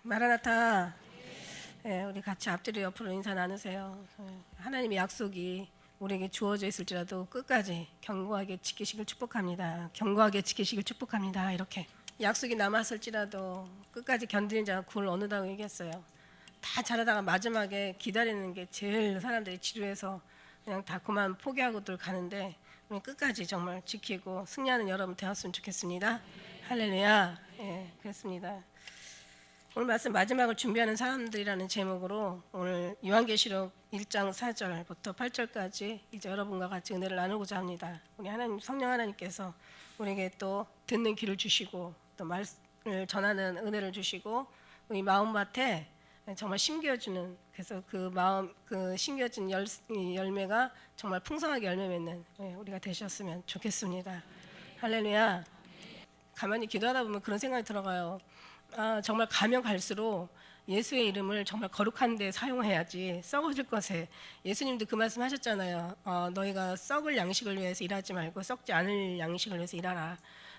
마라나타. 예, 우리 같이 앞뒤로 옆으로 인사 나누세요. 하나님의 약속이 우리에게 주어져 있을지라도 끝까지 견고하게 지키시길 축복합니다. 견고하게 지키시길 축복합니다. 이렇게 약속이 남았을지라도 끝까지 견디는 자가 구원을 얻는다고 얘기했어요. 다 잘하다가 마지막에 기다리는 게 제일 사람들이 지루해서 그냥 다 그만 포기하고들 가는데 우리 끝까지 정말 지키고 승리하는 여러분 되었으면 좋겠습니다. 할렐루야. 예, 그렇습니다. 오늘 말씀 마지막을 준비하는 사람들이라는 제목으로 오늘 요한계시록 1장 4절부터 8절까지 이제 여러분과 같이 은혜를 나누고자 합니다. 우리 하나님 성령 하나님께서 우리에게 또 듣는 귀를 주시고 또 말씀을 전하는 은혜를 주시고 우리 마음밭에 정말 심겨주는, 그래서 그 마음 그 심겨진 열매가 정말 풍성하게 열매 맺는 우리가 되셨으면 좋겠습니다. 할렐루야. 가만히 기도하다 보면 그런 생각이 들어가요. 정말 가면 갈수록 예수의 이름을 정말 거룩한 데 사용해야지 썩어질 것에. 예수님도 그 말씀 하셨잖아요. 너희가 썩을 양식을 위해서 일하지 말고 썩지 않을 양식을 위해서 일하라.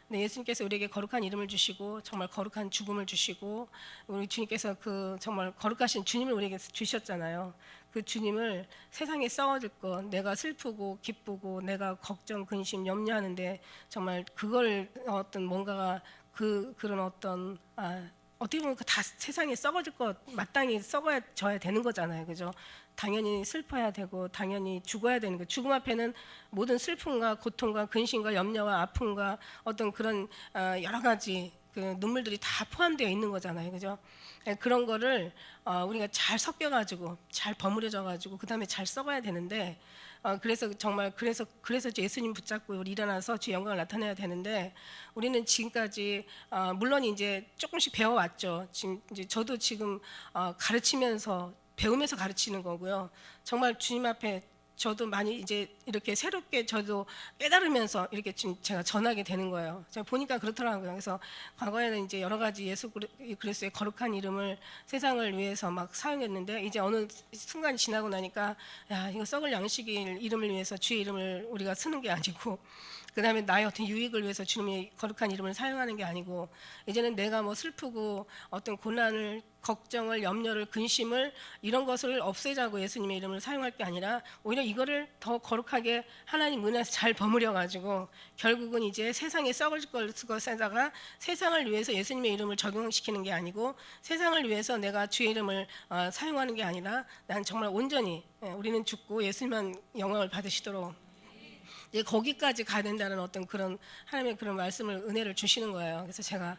근데 예수님께서 우리에게 거룩한 이름을 주시고 정말 거룩한 죽음을 주시고 우리 주님께서 그 정말 거룩하신 주님을 우리에게 주셨잖아요. 그 주님을 세상에 썩어질 것, 내가 슬프고 기쁘고 내가 걱정, 근심, 염려하는데 정말 그걸 어떤 뭔가가 그런 어떤 어떻게 보면 그 다 세상에 썩어질 것, 마땅히 썩어져야 되는 거잖아요, 그죠? 당연히 슬퍼야 되고 당연히 죽어야 되는 거. 죽음 앞에는 모든 슬픔과 고통과 근심과 염려와 아픔과 어떤 그런 여러 가지 그 눈물들이 다 포함되어 있는 거잖아요, 그죠? 그런 거를 우리가 잘 섞여가지고 잘 버무려져가지고 그 다음에 잘 썩어야 되는데. 그래서 정말 그래서 예수님 붙잡고 우리 일어나서 주의 영광을 나타내야 되는데 우리는 지금까지 물론 이제 조금씩 배워왔죠. 지금 이제 저도 지금 가르치면서 배우면서 가르치는 거고요. 정말 주님 앞에 저도 많이 이제 이렇게 새롭게 저도 깨달으면서 이렇게 지금 제가 전하게 되는 거예요. 제가 보니까 그렇더라고요. 그래서 과거에는 이제 여러 가지 예수 그리스도의 거룩한 이름을 세상을 위해서 막 사용했는데 이제 어느 순간이 지나고 나니까 야, 이거 썩을 양식일 이름을 위해서 주의 이름을 우리가 쓰는 게 아니고 그 다음에 나의 어떤 유익을 위해서 주님의 거룩한 이름을 사용하는 게 아니고 이제는 내가 뭐 슬프고 어떤 고난을 걱정을 염려를 근심을 이런 것을 없애자고 예수님의 이름을 사용할 게 아니라 오히려 이거를 더 거룩하게 하나님 은혜에서 잘 버무려 가지고 결국은 이제 세상에 썩을 것에다가 세상을 위해서 예수님의 이름을 적용시키는 게 아니고 세상을 위해서 내가 주의 이름을 사용하는 게 아니라 난 정말 온전히 우리는 죽고 예수님만 영광을 받으시도록 이제 거기까지 가야 된다는 어떤 그런 하나님의 그런 말씀을 은혜를 주시는 거예요. 그래서 제가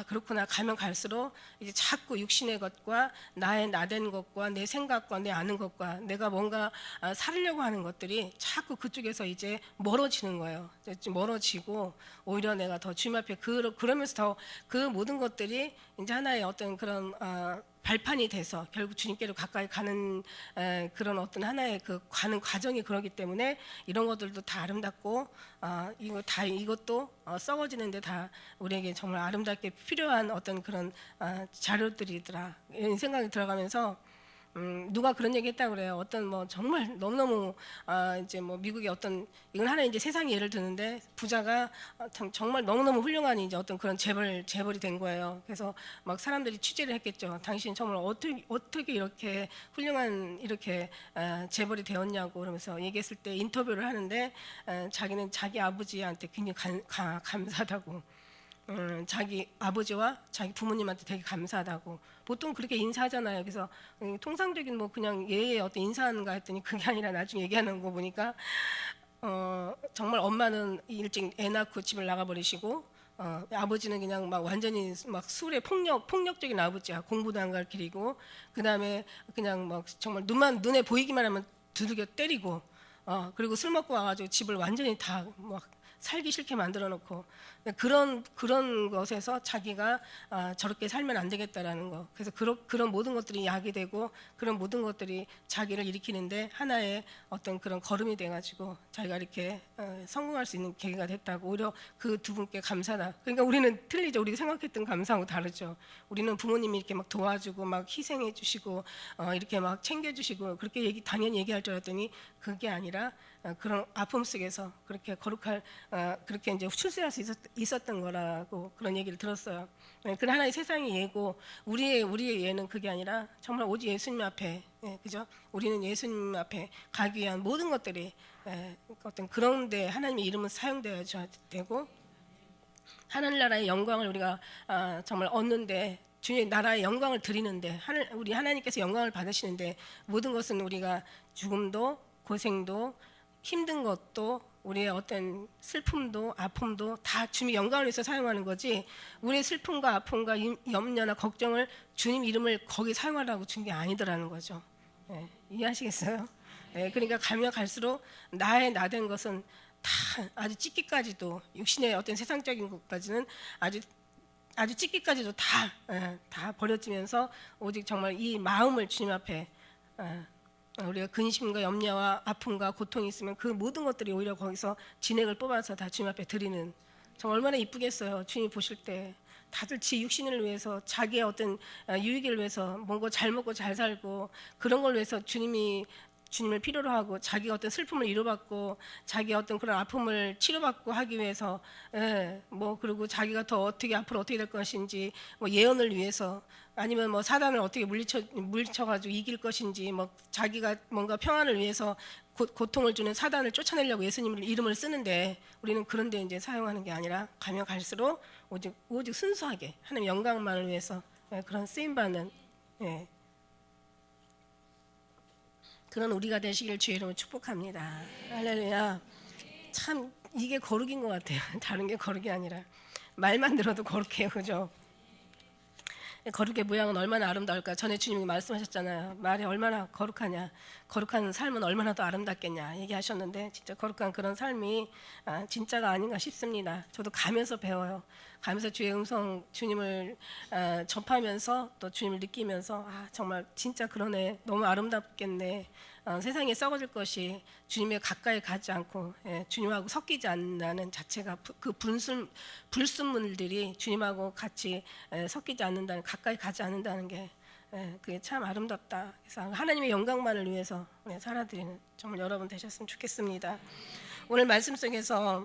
그렇구나. 가면 갈수록 이제 자꾸 육신의 것과 나의 나된 것과 내 생각과 내 아는 것과 내가 뭔가 살으려고 하는 것들이 자꾸 그쪽에서 이제 멀어지는 거예요. 멀어지고 오히려 내가 더 주님 앞에 그러면서 더 그 모든 것들이 이제 하나의 어떤 그런 발판이 돼서 결국 주님께로 가까이 가는 그런 어떤 하나의 그 가는 과정이 그러기 때문에 이런 것들도 다 아름답고 이것도 썩어지는데 다 우리에게 정말 아름답게 필요한 어떤 그런 자료들이더라 이런 생각이 들어가면서 누가 그런 얘기 했다고 그래요. 어떤 뭐 정말 너무너무 이제 뭐 미국의 어떤 이건 하나 이제 세상 예를 드는데 부자가 정말 너무너무 훌륭한 이제 어떤 그런 재벌이 된 거예요. 그래서 막 사람들이 취재를 했겠죠. 당신 정말 어떻게 이렇게 훌륭한 이렇게 재벌이 되었냐고 그러면서 얘기했을 때 인터뷰를 하는데 자기는 자기 아버지한테 굉장히 감사하다고. 자기 아버지와 자기 부모님한테 되게 감사하다고 보통 그렇게 인사하잖아요. 그래서 통상적인 뭐 그냥 예의 어떤 인사하는가 했더니 그게 아니라 나중에 얘기하는 거 보니까 정말 엄마는 일찍 애 낳고 집을 나가버리시고 아버지는 그냥 막 완전히 막 술에 폭력적인 아버지야. 공부도 안 가르치고 그 다음에 그냥 막 정말 눈에 보이기만 하면 두들겨 때리고 그리고 술 먹고 와가지고 집을 완전히 다 막 살기 싫게 만들어 놓고 그런 것에서 자기가 저렇게 살면 안 되겠다라는 거. 그래서 그런 모든 것들이 약이 되고 그런 모든 것들이 자기를 일으키는데 하나의 어떤 그런 걸음이 돼가지고 자기가 이렇게 성공할 수 있는 계기가 됐다고. 오히려 그 두 분께 감사다. 그러니까 우리는 틀리죠. 우리가 생각했던 감사하고 다르죠. 우리는 부모님이 이렇게 막 도와주고 막 희생해 주시고 이렇게 막 챙겨주시고 그렇게 당연히 얘기할 줄 알았더니 그게 아니라 그런 아픔 속에서 그렇게 거룩할 그렇게 이제 출세할 수 있었던 거라고 그런 얘기를 들었어요. 그런 하나의 세상의 예고, 우리의 예는 그게 아니라 정말 오직 예수님 앞에, 그죠? 우리는 예수님 앞에 가기 위한 모든 것들이 어떤 그런데 하나님의 이름은 사용되어야 되고, 하늘나라의 영광을 우리가 정말 얻는데, 주님의 나라의 영광을 드리는데, 우리 하나님께서 영광을 받으시는데, 모든 것은 우리가 죽음도 고생도 힘든 것도 우리의 어떤 슬픔도 아픔도 다 주님의 영광을 위해서 사용하는 거지, 우리의 슬픔과 아픔과 염려나 걱정을 주님 이름을 거기 사용하라고 준 게 아니더라는 거죠. 이해하시겠어요? 그러니까 가면 갈수록 나 된 것은 다 아주 찢기까지도, 육신의 어떤 세상적인 것까지는 아주 찢기까지도 다 버려지면서 오직 정말 이 마음을 주님 앞에, 우리가 근심과 염려와 아픔과 고통이 있으면 그 모든 것들이 오히려 거기서 진액을 뽑아서 다 주님 앞에 드리는, 정말 얼마나 이쁘겠어요. 주님 보실 때 다들 지 육신을 위해서, 자기의 어떤 유익을 위해서, 뭔가 잘 먹고 잘 살고 그런 걸 위해서 주님을 필요로 하고, 자기 어떤 슬픔을 위로받고, 자기 어떤 그런 아픔을 치료받고 하기 위해서, 뭐 그리고 자기가 더 어떻게 앞으로 어떻게 될 것인지, 뭐 예언을 위해서, 아니면 뭐 사단을 어떻게 물리쳐가지고 이길 것인지, 뭐 자기가 뭔가 평안을 위해서 고통을 주는 사단을 쫓아내려고 예수님 이름을 쓰는데, 우리는 그런데 이제 사용하는 게 아니라 가면 갈수록 오직 순수하게 하나님 영광만을 위해서 그런 쓰임 받는, 그런 우리가 되시길 주의 이름으로 축복합니다. 할렐루야. 참 이게 거룩인 것 같아요. 다른 게 거룩이 아니라 말만 들어도 거룩해요, 그죠? 거룩의 모양은 얼마나 아름다울까. 전에 주님이 말씀하셨잖아요. 말이 얼마나 거룩하냐, 거룩한 삶은 얼마나 더 아름답겠냐 얘기하셨는데, 진짜 거룩한 그런 삶이 진짜가 아닌가 싶습니다. 저도 가면서 배워요. 가면서 주의 음성, 주님을 접하면서 또 주님을 느끼면서, 정말 진짜 그러네, 너무 아름답겠네. 세상에 썩어질 것이 주님의 가까이 가지 않고, 주님하고 섞이지 않는다는 자체가, 그 불순물들이 주님하고 같이 섞이지 않는다는, 가까이 가지 않는다는 게, 그게 참 아름답다. 그래서 하나님의 영광만을 위해서 살아드리는 정말 여러분 되셨으면 좋겠습니다. 오늘 말씀 속에서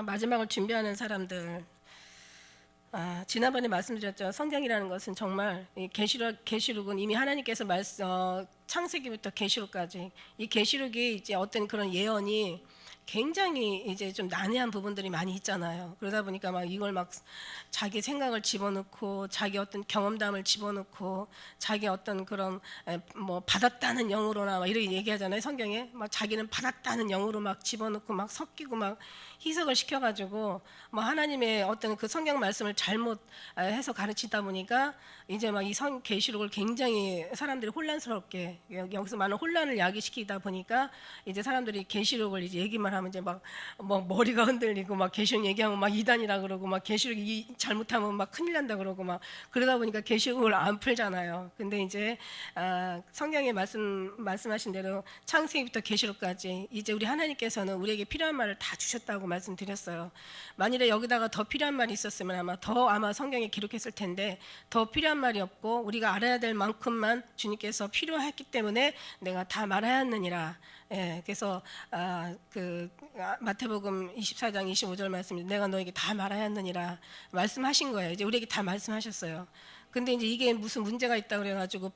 마지막을 준비하는 사람들, 지난번에 말씀드렸죠. 성경이라는 것은 정말 계시록은 이미 하나님께서 창세기부터 계시록까지, 이 계시록이 이제 어떤 그런 예언이 굉장히 이제 좀 난해한 부분들이 많이 있잖아요. 그러다 보니까 막 이걸 막 자기 생각을 집어넣고, 자기 어떤 경험담을 집어넣고, 자기 어떤 그런 뭐 받았다는 영으로나 막 이렇게 얘기하잖아요. 성경에 막 자기는 받았다는 영으로 막 집어넣고 막 섞이고 막 희석을 시켜가지고, 뭐 하나님의 어떤 그 성경 말씀을 잘못 해서 가르치다 보니까 이제 막 이 계시록을 굉장히 사람들이 혼란스럽게, 여기서 많은 혼란을 야기시키다 보니까 이제 사람들이 계시록을 이제 얘기만 하면 이제 막 머리가 흔들리고, 막 계시록 얘기하면 막 이단이라 그러고, 막 계시록이 잘못하면 막 큰일 난다 그러고, 막 그러다 보니까 계시록을 안 풀잖아요. 근데 이제 성경에 말씀하신 대로 창세기부터 계시록까지 이제 우리 하나님께서는 우리에게 필요한 말을 다 주셨다고 말씀드렸어요. 만일에 여기다가 더 필요한 말이 있었으면 아마 성경에 기록했을 텐데, 더 필요한 말이 없고 우리가 알아야 될 만큼만 주님께서 필요했기 때문에 내가 다 말하였느니라. 그래서 마태복음 24장 25절 말씀, 내가 너에게 다 말하였느니라 말씀하신 거예요. 이제 우리에게 다 말씀하셨어요. 근데 이제 이게 무슨 문제가 있다 그래가지고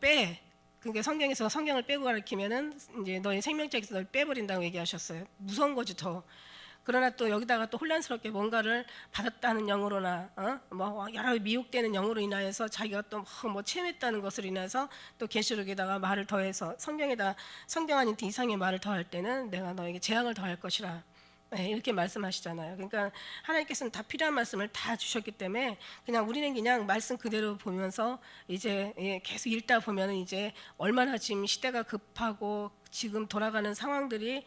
그러니까 성경에서 성경을 빼고 가르치면은 이제 너의 생명책에서 널 빼버린다고 얘기하셨어요. 무서운 거지 더. 그러나 또 여기다가 또 혼란스럽게 뭔가를 받았다는 영으로나 뭐 여러 미혹되는 영으로 인하여서 자기가 또 뭐 체험했다는 것으로 인해서 또 계시록에다가 말을 더해서, 성경 아닌 이상의 말을 더할 때는 내가 너에게 재앙을 더할 것이라, 이렇게 말씀하시잖아요. 그러니까 하나님께서는 다 필요한 말씀을 다 주셨기 때문에 우리는 그냥 말씀 그대로 보면서 이제 계속 읽다 보면 이제 얼마나 지금 시대가 급하고 지금 돌아가는 상황들이,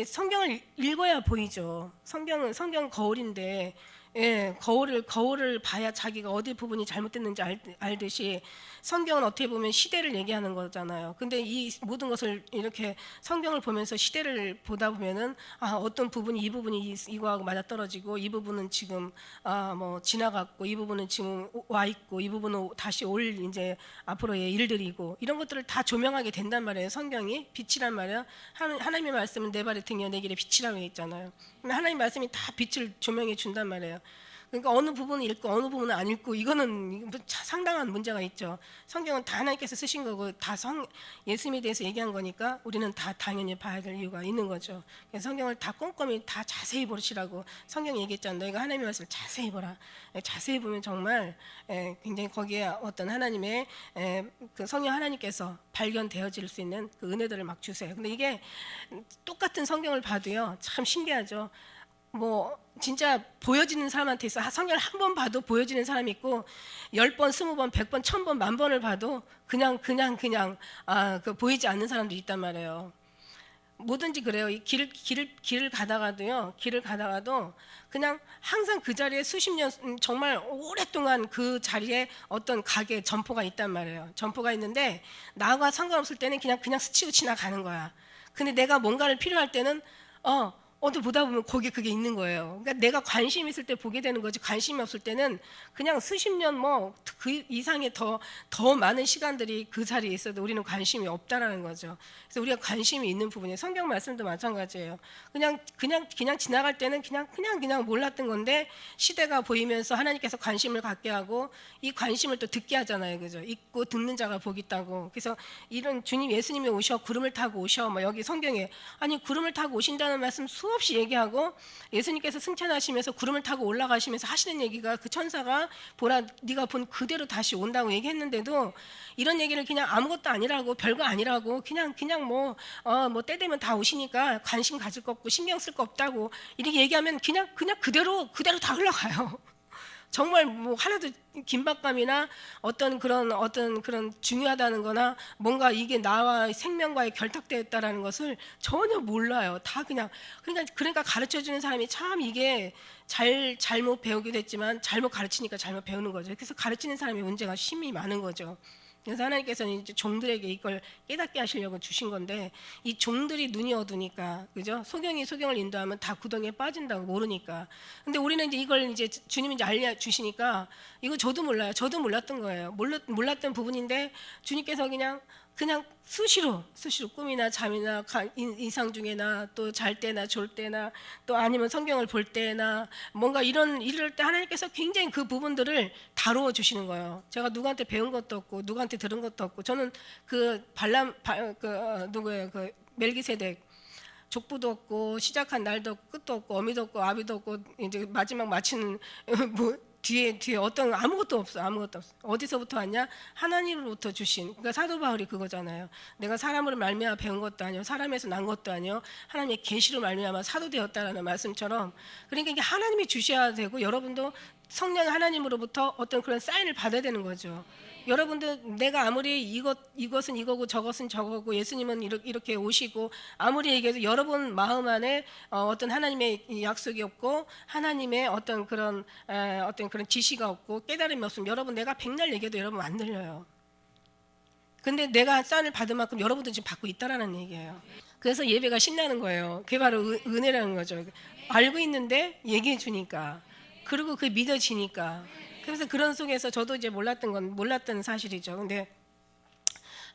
성경을 읽어야 보이죠. 성경 거울인데 예, 거울을 봐야 자기가 어디 부분이 잘못됐는지 알듯이 성경은 어떻게 보면 시대를 얘기하는 거잖아요. 근데 이 모든 것을 이렇게 성경을 보면서 시대를 보다 보면은 어떤 부분이 이 부분이 이거하고 맞아떨어지고 이 부분은 지금 뭐 지나갔고 이 부분은 지금 와 있고 이 부분은 다시 올 이제 앞으로의 일들이고 이런 것들을 다 조명하게 된단 말이에요. 성경이 빛이란 말이에요. 하나님의 말씀은 내 발의 등이여 내 길의 빛이라고 했잖아요. 하나님 말씀이 다 빛을 조명해 준단 말이에요. 그러니까 어느 부분은 읽고 어느 부분은 안 읽고 이거는 상당한 문제가 있죠. 성경은 다 하나님께서 쓰신 거고 다 예수님에 대해서 얘기한 거니까 우리는 다 당연히 봐야 될 이유가 있는 거죠. 그래서 성경을 다 꼼꼼히 다 자세히 보시라고 성경이 얘기했잖아요. 너희가 하나님의 말씀을 자세히 보라. 자세히 보면 정말 굉장히 거기에 어떤 하나님의 그 성령 하나님께서 발견되어질 수 있는 그 은혜들을 막 주세요. 근데 이게 똑같은 성경을 봐도요 참 신기하죠. 뭐 진짜 보여지는 사람한테 있어 성경을 한 번 봐도 보여지는 사람이 있고 10번, 20번, 100번, 1000번, 10,000번을 봐도 그냥 그 보이지 않는 사람들이 있단 말이에요. 뭐든지 그래요. 이 길을 가다가도 그냥 항상 그 자리에 수십 년 정말 오랫동안 그 자리에 어떤 가게 점포가 있단 말이에요. 점포가 있는데 나와 상관없을 때는 그냥 스치고 지나가는 거야. 근데 내가 뭔가를 필요할 때는 어디 보다 보면 거기 그게 있는 거예요. 그러니까 내가 관심 있을 때 보게 되는 거지 관심이 없을 때는 그냥 수십 년 뭐 그 이상의 더 많은 시간들이 그 자리에 있어도 우리는 관심이 없다라는 거죠. 그래서 우리가 관심이 있는 부분이 성경 말씀도 마찬가지예요. 그냥 지나갈 때는 그냥 몰랐던 건데 시대가 보이면서 하나님께서 관심을 갖게 하고 이 관심을 또 듣게 하잖아요, 그죠? 읽고 듣는 자가 복이 있다고. 그래서 이런 주님 예수님이 오셔 구름을 타고 오셔 뭐 여기 성경에 아니 구름을 타고 오신다는 말씀 수없이 얘기하고 예수님께서 승천하시면서 구름을 타고 올라가시면서 하시는 얘기가 그 천사가 보라 네가 본 그대로 다시 온다고 얘기했는데도 이런 얘기를 그냥 아무것도 아니라고 별거 아니라고 그냥 뭐 때 되면 다 오시니까 관심 가질 거 없고 신경 쓸 거 없다고 이렇게 얘기하면 그냥 그대로 다 흘러가요. 정말 뭐 하나도 긴박감이나 어떤 그런 중요하다는 거나 뭔가 이게 나와 생명과의 결탁되어 있다라는 것을 전혀 몰라요. 다 그러니까 가르쳐 주는 사람이 참 이게 잘못 배우기도 했지만 잘못 가르치니까 잘못 배우는 거죠. 그래서 가르치는 사람이 문제가 심히 많은 거죠. 그래서 하나님께서는 이제 종들에게 이걸 깨닫게 하시려고 주신 건데 이 종들이 눈이 어두니까 그죠? 소경을 인도하면 다 구덩이에 빠진다고 모르니까. 근데 우리는 이제 이걸 이제 주님이 이제 알려 주시니까 이거 저도 몰라요. 저도 몰랐던 거예요. 몰랐던 부분인데 주님께서 그냥 수시로 꿈이나 잠이나 이상 중에나 또 잘 때나 졸 때나 또 아니면 성경을 볼 때나 뭔가 이럴 때 하나님께서 굉장히 그 부분들을 다루어 주시는 거예요. 제가 누구한테 배운 것도 없고 누구한테 들은 것도 없고 저는 누구예요? 그 멜기세덱 족부도 없고 시작한 날도 없고 끝도 없고 어미도 없고 아비도 없고 이제 마지막 마치는 뭐 뒤에 어떤 아무것도 없어. 어디서부터 왔냐? 하나님으로부터 주신. 그러니까 사도 바울이 그거잖아요. 내가 사람으로 말미암아 배운 것도 아니요, 사람에서 난 것도 아니요, 하나님의 계시로 말미암아 사도 되었다라는 말씀처럼. 그러니까 이게 하나님이 주셔야 되고 여러분도 성령 하나님으로부터 어떤 그런 사인을 받아야 되는 거죠. 여러분들 내가 아무리 이것은 이거고 저것은 저거고 예수님은 이렇게 오시고 아무리 얘기해도 여러분 마음 안에 어떤 하나님의 약속이 없고 하나님의 어떤 그런 지시가 없고 깨달음이 없으면 여러분 내가 백날 얘기해도 여러분 안 들려요. 근데 내가 쌀을 받은 만큼 여러분도 지금 받고 있다라는 얘기예요. 그래서 예배가 신나는 거예요. 그게 바로 은혜라는 거죠. 알고 있는데 얘기해 주니까 그리고 그게 믿어지니까. 그래서 그런 속에서 저도 이제 몰랐던 사실이죠. 근데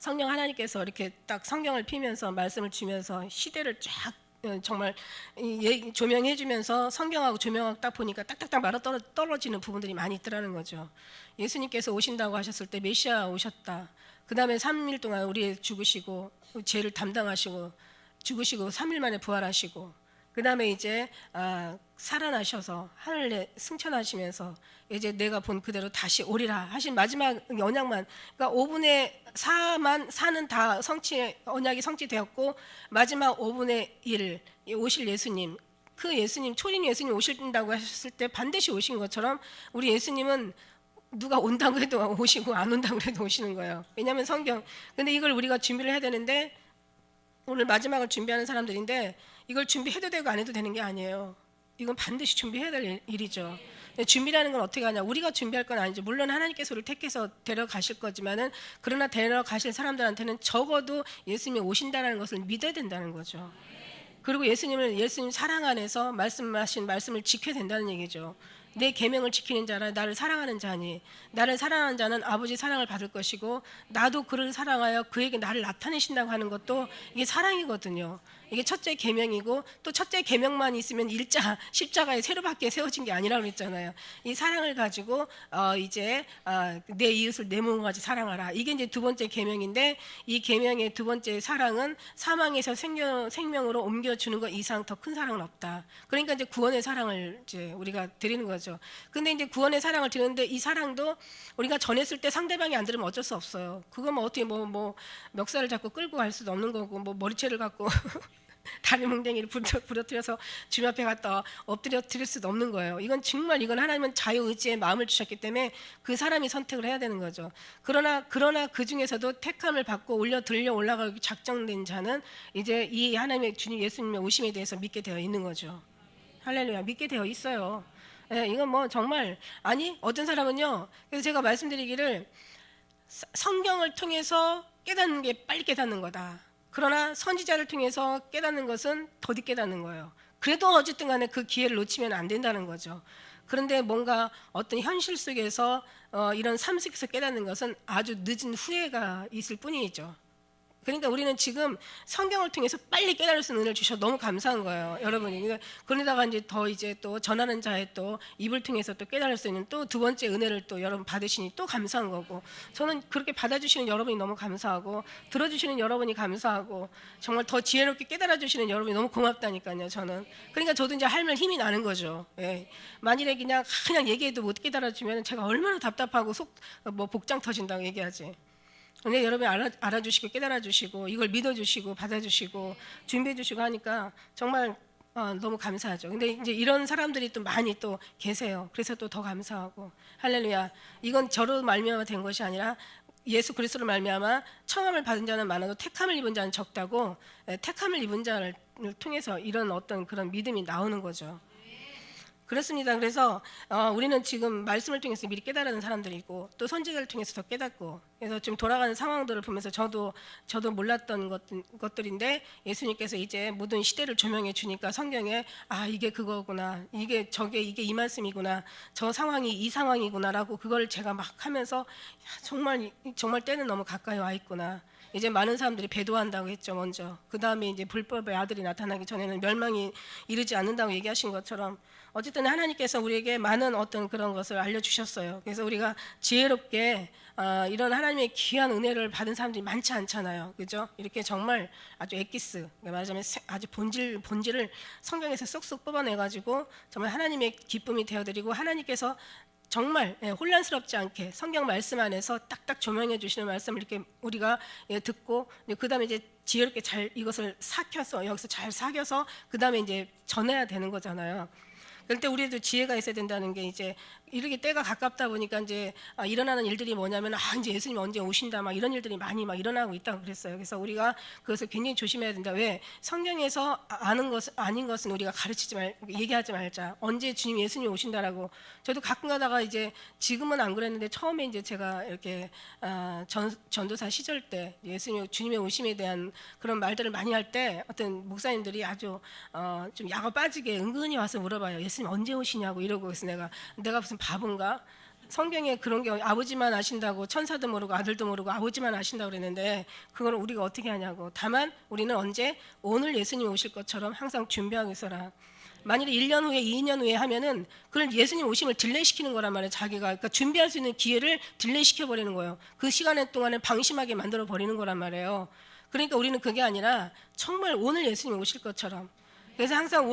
성령 하나님께서 이렇게 딱 성경을 피면서 말씀을 주면서 시대를 쫙 정말 조명해 주면서 성경하고 조명하고 딱 보니까 딱딱딱 말아 떨어지는 부분들이 많이 있더라는 거죠. 예수님께서 오신다고 하셨을 때 메시아 오셨다. 그 다음에 3일 동안 우리 죽으시고 죄를 담당하시고 죽으시고 3일 만에 부활하시고 그 다음에 이제 살아나셔서 하늘에 승천하시면서 이제 내가 본 그대로 다시 오리라 하신 마지막 언약만, 그러니까 5분의 4는 다 언약이 성취되었고 마지막 5분의 1 오실 예수님, 그 예수님 초림 예수님 오신다고 하셨을 때 반드시 오신 것처럼 우리 예수님은 누가 온다고 해도 오시고 안 온다고 해도 오시는 거예요. 왜냐하면 성경. 근데 이걸 우리가 준비를 해야 되는데 오늘 마지막을 준비하는 사람들인데 이걸 준비해도 되고 안 해도 되는 게 아니에요. 이건 반드시 준비해야 될 일이죠. 준비라는 건 어떻게 하냐? 우리가 준비할 건 아니죠. 물론 하나님께서 우리를 택해서 데려가실 거지만은, 그러나 데려가실 사람들한테는 적어도 예수님이 오신다는 것을 믿어야 된다는 거죠. 그리고 예수님 사랑 안에서 말씀하신 말씀을 지켜야 된다는 얘기죠. 내 계명을 지키는 자라 나를 사랑하는 자니, 나를 사랑하는 자는 아버지 사랑을 받을 것이고 나도 그를 사랑하여 그에게 나를 나타내신다고 하는 것도 이게 사랑이거든요. 이게 첫째 계명이고, 또 첫째 계명만 있으면 일자 십자가에 새로밖에 세워진 게 아니라고 그랬잖아요. 이 사랑을 가지고 이제 내 이웃을 내 몸과 같이 사랑하라. 이게 이제 두 번째 계명인데, 이 계명의 두 번째 사랑은 사망에서 생명으로 옮겨주는 것 이상 더 큰 사랑은 없다. 그러니까 이제 구원의 사랑을 이제 우리가 드리는 거죠. 근데 이제 구원의 사랑을 드리는데, 이 사랑도 우리가 전했을 때 상대방이 안 들으면 어쩔 수 없어요. 그거 뭐 어떻게 뭐 멱살을 잡고 끌고 갈 수도 없는 거고, 뭐 머리채를 갖고 다리 뭉댕이를 부러뜨려서 주님 앞에 갖다 엎드려 드릴 수도 없는 거예요. 이건 하나님은 자유의지의 마음을 주셨기 때문에 그 사람이 선택을 해야 되는 거죠. 그러나 그 중에서도 택함을 받고 들려 올라가기 작정된 자는 이제 이 하나님의 주님 예수님의 오심에 대해서 믿게 되어 있는 거죠. 할렐루야, 믿게 되어 있어요. 예, 이건 뭐 정말, 아니 어떤 사람은요, 그래서 제가 말씀드리기를, 성경을 통해서 깨닫는 게 빨리 깨닫는 거다. 그러나 선지자를 통해서 깨닫는 것은 더디 깨닫는 거예요. 그래도 어쨌든 간에 그 기회를 놓치면 안 된다는 거죠. 그런데 뭔가 어떤 현실 속에서 이런 삶 속에서 깨닫는 것은 아주 늦은 후회가 있을 뿐이죠. 그러니까 우리는 지금 성경을 통해서 빨리 깨달을 수 있는 은혜를 주셔서 너무 감사한 거예요, 여러분이. 그러다가 이제 또 전하는 자의 또 입을 통해서 또 깨달을 수 있는 또 두 번째 은혜를 또 여러분 받으시니 또 감사한 거고, 저는 그렇게 받아주시는 여러분이 너무 감사하고, 들어주시는 여러분이 감사하고, 정말 더 지혜롭게 깨달아 주시는 여러분이 너무 고맙다니까요, 저는. 그러니까 저도 이제 할말 힘이 나는 거죠. 예. 만일에 그냥 얘기해도 못 깨달아 주면 제가 얼마나 답답하고 복장 터진다고 얘기하지. 근데 여러분이 알아주시고 깨달아주시고 이걸 믿어주시고 받아주시고 준비해주시고 하니까 정말 너무 감사하죠. 근데 이제 이런 사람들이 또 많이 또 계세요. 그래서 또 더 감사하고, 할렐루야. 이건 저로 말미암아 된 것이 아니라 예수 그리스도로 말미암아 청함을 받은 자는 많아도 택함을 입은 자는 적다고, 택함을 입은 자를 통해서 이런 어떤 그런 믿음이 나오는 거죠. 그렇습니다. 그래서 우리는 지금 말씀을 통해서 미리 깨달은 사람들이고, 또 선지자를 통해서 더 깨닫고, 그래서 지금 돌아가는 상황들을 보면서 저도 몰랐던 것들인데, 예수님께서 이제 모든 시대를 조명해 주니까 성경에 이게 그거구나, 이게 이 말씀이구나, 저 상황이 이 상황이구나라고 그걸 제가 막 하면서 정말 때는 너무 가까이 와 있구나. 이제 많은 사람들이 배도한다고 했죠, 먼저. 그 다음에 이제 불법의 아들이 나타나기 전에는 멸망이 이르지 않는다고 얘기하신 것처럼, 어쨌든 하나님께서 우리에게 많은 어떤 그런 것을 알려주셨어요. 그래서 우리가 지혜롭게 이런 하나님의 귀한 은혜를 받은 사람들이 많지 않잖아요, 그죠? 이렇게 정말 아주 엑기스, 말하자면 아주 본질을 성경에서 쏙쏙 뽑아내가지고 정말 하나님의 기쁨이 되어드리고, 하나님께서 정말 혼란스럽지 않게 성경 말씀 안에서 딱딱 조명해 주시는 말씀을 이렇게 우리가 듣고, 그 다음에 이제 지혜롭게 잘 이것을 여기서 잘 사겨서 그 다음에 이제 전해야 되는 거잖아요. 그런데 우리도 지혜가 있어야 된다는 게, 이제 이렇게 때가 가깝다 보니까 이제 일어나는 일들이 뭐냐면, 이제 예수님 언제 오신다, 막 이런 일들이 많이 막 일어나고 있다고 그랬어요. 그래서 우리가 그것을 굉장히 조심해야 된다. 왜? 성경에서 아닌 것은 우리가 얘기하지 말자. 언제 주님 예수님 오신다라고. 저도 가끔 가다가 이제 지금은 안 그랬는데, 처음에 이제 제가 이렇게 전도사 시절 때 주님의 오심에 대한 그런 말들을 많이 할 때, 어떤 목사님들이 아주 좀 야가 빠지게 은근히 와서 물어봐요. 예수님 언제 오시냐고 이러고. 그래서 내가 무슨 바본가? 성경에 그런 게 아버지만 아신다고, 천사도 모르고 아들도 모르고 아버지만 아신다고 그랬는데, 그걸 우리가 어떻게 하냐고. 다만 우리는 언제, 오늘 예수님 오실 것처럼 항상 준비하고 있어라. 만일에 1년 후에 2년 후에 하면은 그걸 예수님 오심을 딜레이시키는 거란 말이에요. 그러니까 준비할 수 있는 기회를 딜레이시켜 버리는 거예요. 그 시간 동안에 방심하게 만들어 버리는 거란 말이에요. 그러니까 우리는 그게 아니라 정말 오늘 예수님 오실 것처럼, 그래서 항상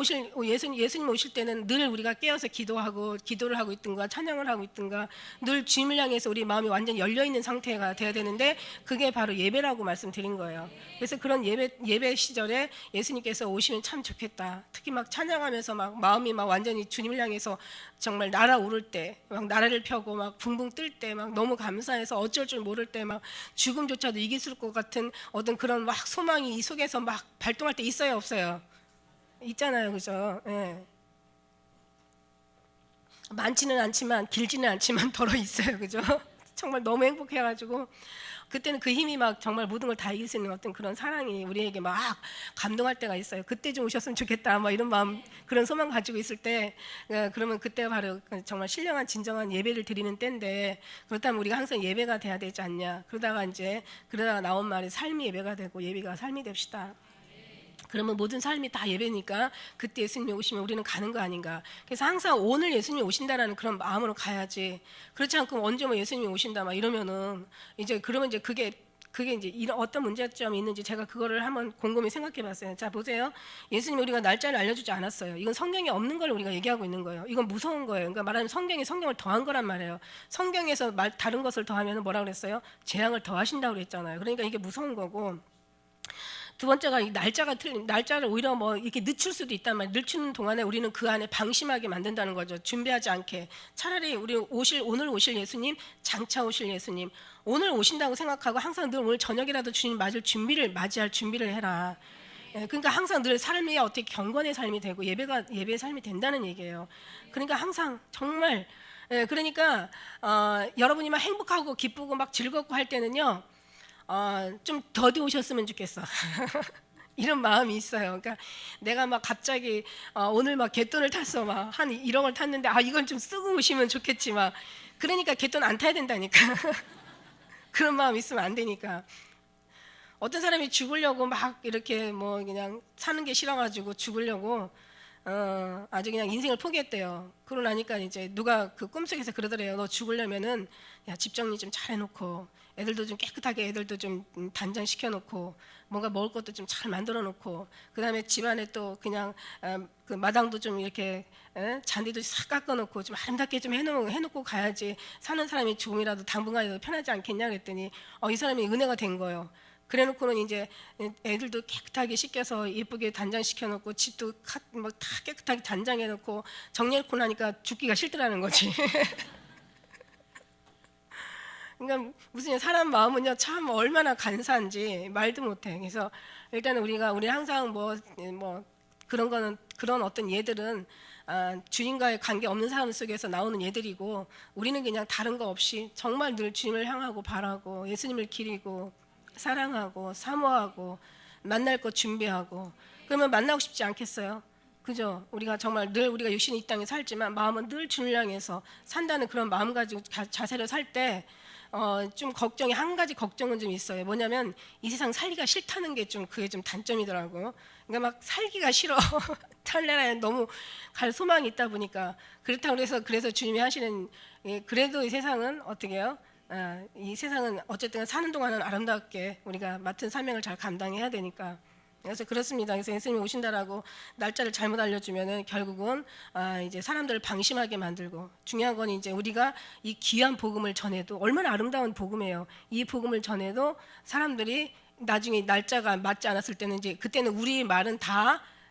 예수님 오실 때는 늘 우리가 깨어서 기도를 하고 있든가 찬양을 하고 있든가, 늘 주님을 향해서 우리 마음이 완전 열려있는 상태가 돼야 되는데, 그게 바로 예배라고 말씀드린 거예요. 그래서 그런 예배 시절에 예수님께서 오시면 참 좋겠다. 특히 막 찬양하면서 막 마음이 막 완전히 주님을 향해서 정말 날아오를 때, 막 나라를 펴고 막 붕붕 뜰 때, 막 너무 감사해서 어쩔 줄 모를 때, 막 죽음조차도 이길 것 같은 어떤 그런 막 소망이 이 속에서 막 발동할 때 있어요, 없어요? 있잖아요, 그죠? 예. 많지는 않지만 길지는 않지만 덜어 있어요. 그죠? 정말 너무 행복해가지고 그때는 그 힘이 막 정말 모든 걸 다 이길 수 있는 어떤 그런 사랑이 우리에게 막 감동할 때가 있어요. 그때 좀 오셨으면 좋겠다, 막 이런 마음, 그런 소망 가지고 있을 때, 그러면 그때가 바로 정말 신령한 진정한 예배를 드리는 때인데, 그렇다면 우리가 항상 예배가 돼야 되지 않냐. 그러다가 나온 말이 삶이 예배가 되고 예배가 삶이 됩시다. 그러면 모든 삶이 다 예배니까 그때 예수님이 오시면 우리는 가는 거 아닌가. 그래서 항상 오늘 예수님이 오신다라는 그런 마음으로 가야지. 그렇지 않고 언제 뭐 예수님이 오신다 막 이러면은 그러면 그게 이제 이런 어떤 문제점이 있는지 제가 그거를 한번 곰곰이 생각해봤어요. 자, 보세요. 예수님 우리가 날짜를 알려주지 않았어요. 이건 성경에 없는 걸 우리가 얘기하고 있는 거예요. 이건 무서운 거예요. 그러니까 말하자면 성경이 성경을 더한 거란 말이에요. 성경에서 다른 것을 더하면 뭐라 그랬어요? 재앙을 더하신다고 그랬잖아요. 그러니까 이게 무서운 거고. 두 번째가 이 날짜를 오히려 뭐 이렇게 늦출 수도 있단 말이에요. 늦추는 동안에 우리는 그 안에 방심하게 만든다는 거죠. 준비하지 않게. 차라리 오늘 오실 예수님, 장차 오실 예수님, 오늘 오신다고 생각하고 항상 늘 오늘 저녁이라도 주님 맞이할 준비를 해라. 그러니까 항상 늘 삶이 어떻게 경건의 삶이 되고 예배의 삶이 된다는 얘기예요. 그러니까 항상 정말 그러니까 여러분이 막 행복하고 기쁘고 막 즐겁고 할 때는요. 좀 더디 오셨으면 좋겠어. 이런 마음이 있어요. 그러니까 내가 막 갑자기 오늘 막 갯돈을 탔어. 막 한 1억을 탔는데 이건 좀 쓰고 오시면 좋겠지. 막 그러니까 갯돈 안 타야 된다니까. 그런 마음 있으면 안 되니까. 어떤 사람이 죽으려고 막 이렇게 뭐 그냥 사는 게 싫어가지고 죽으려고 아주 그냥 인생을 포기했대요. 그러고 나니까 이제 누가 그 꿈속에서 그러더래요. 너 죽으려면은 야, 집 정리 좀 잘 해놓고 애들도 좀 깨끗하게 애들도 좀 단장시켜 놓고 뭔가 먹을 것도 좀 잘 만들어 놓고 그다음에 집안에 또 그냥 그 마당도 좀 이렇게 잔디도 싹 깎아 놓고 좀 아름답게 좀 해놓고 가야지 사는 사람이 조금이라도 당분간이라도 편하지 않겠냐 그랬더니 이 사람이 은혜가 된 거예요. 그래놓고는 이제 애들도 깨끗하게 씻겨서 예쁘게 단장시켜 놓고 집도 막 다 깨끗하게 단장해 놓고 정리해놓고 나니까 죽기가 싫더라는 거지. 그러니까 무슨 사람 마음은요 참 얼마나 간사한지 말도 못해. 그래서 일단은 우리 항상 뭐 그런 어떤 예들은 주님과의 관계 없는 사람 속에서 나오는 예들이고 우리는 그냥 다른 거 없이 정말 늘 주님을 향하고 바라고 예수님을 기리고 사랑하고 사모하고 만날 것 준비하고 그러면 만나고 싶지 않겠어요? 그죠? 우리가 정말 늘 우리가 육신이 이 땅에 살지만 마음은 늘 주님을 향해서 산다는 그런 마음 가지고 자세로 살 때 좀 한 가지 걱정은 좀 있어요. 뭐냐면 이 세상 살기가 싫다는 게 그게 좀 단점이더라고요. 그러니까 막 살기가 싫어. 탈레라에 너무 갈 소망이 있다 보니까 그렇다고 그래서 주님이 하시는 그래도 이 세상은 어떻게 해요? 이 세상은 어쨌든 사는 동안은 아름답게 우리가 맡은 사명을 잘 감당해야 되니까 그래서 그렇습니다. 그래서 예수님이 오신다라고 날짜를 잘못 알려주면은 결국은 이제 사람들을 방심하게 만들고 중요한 건 이제 우리가 이 귀한 복음을 전해도 얼마나 아름다운 복음이에요. 이 복음을 전해도 사람들이 나중에 날짜가 맞지 않았을 때는 이제 그때는 우리 말은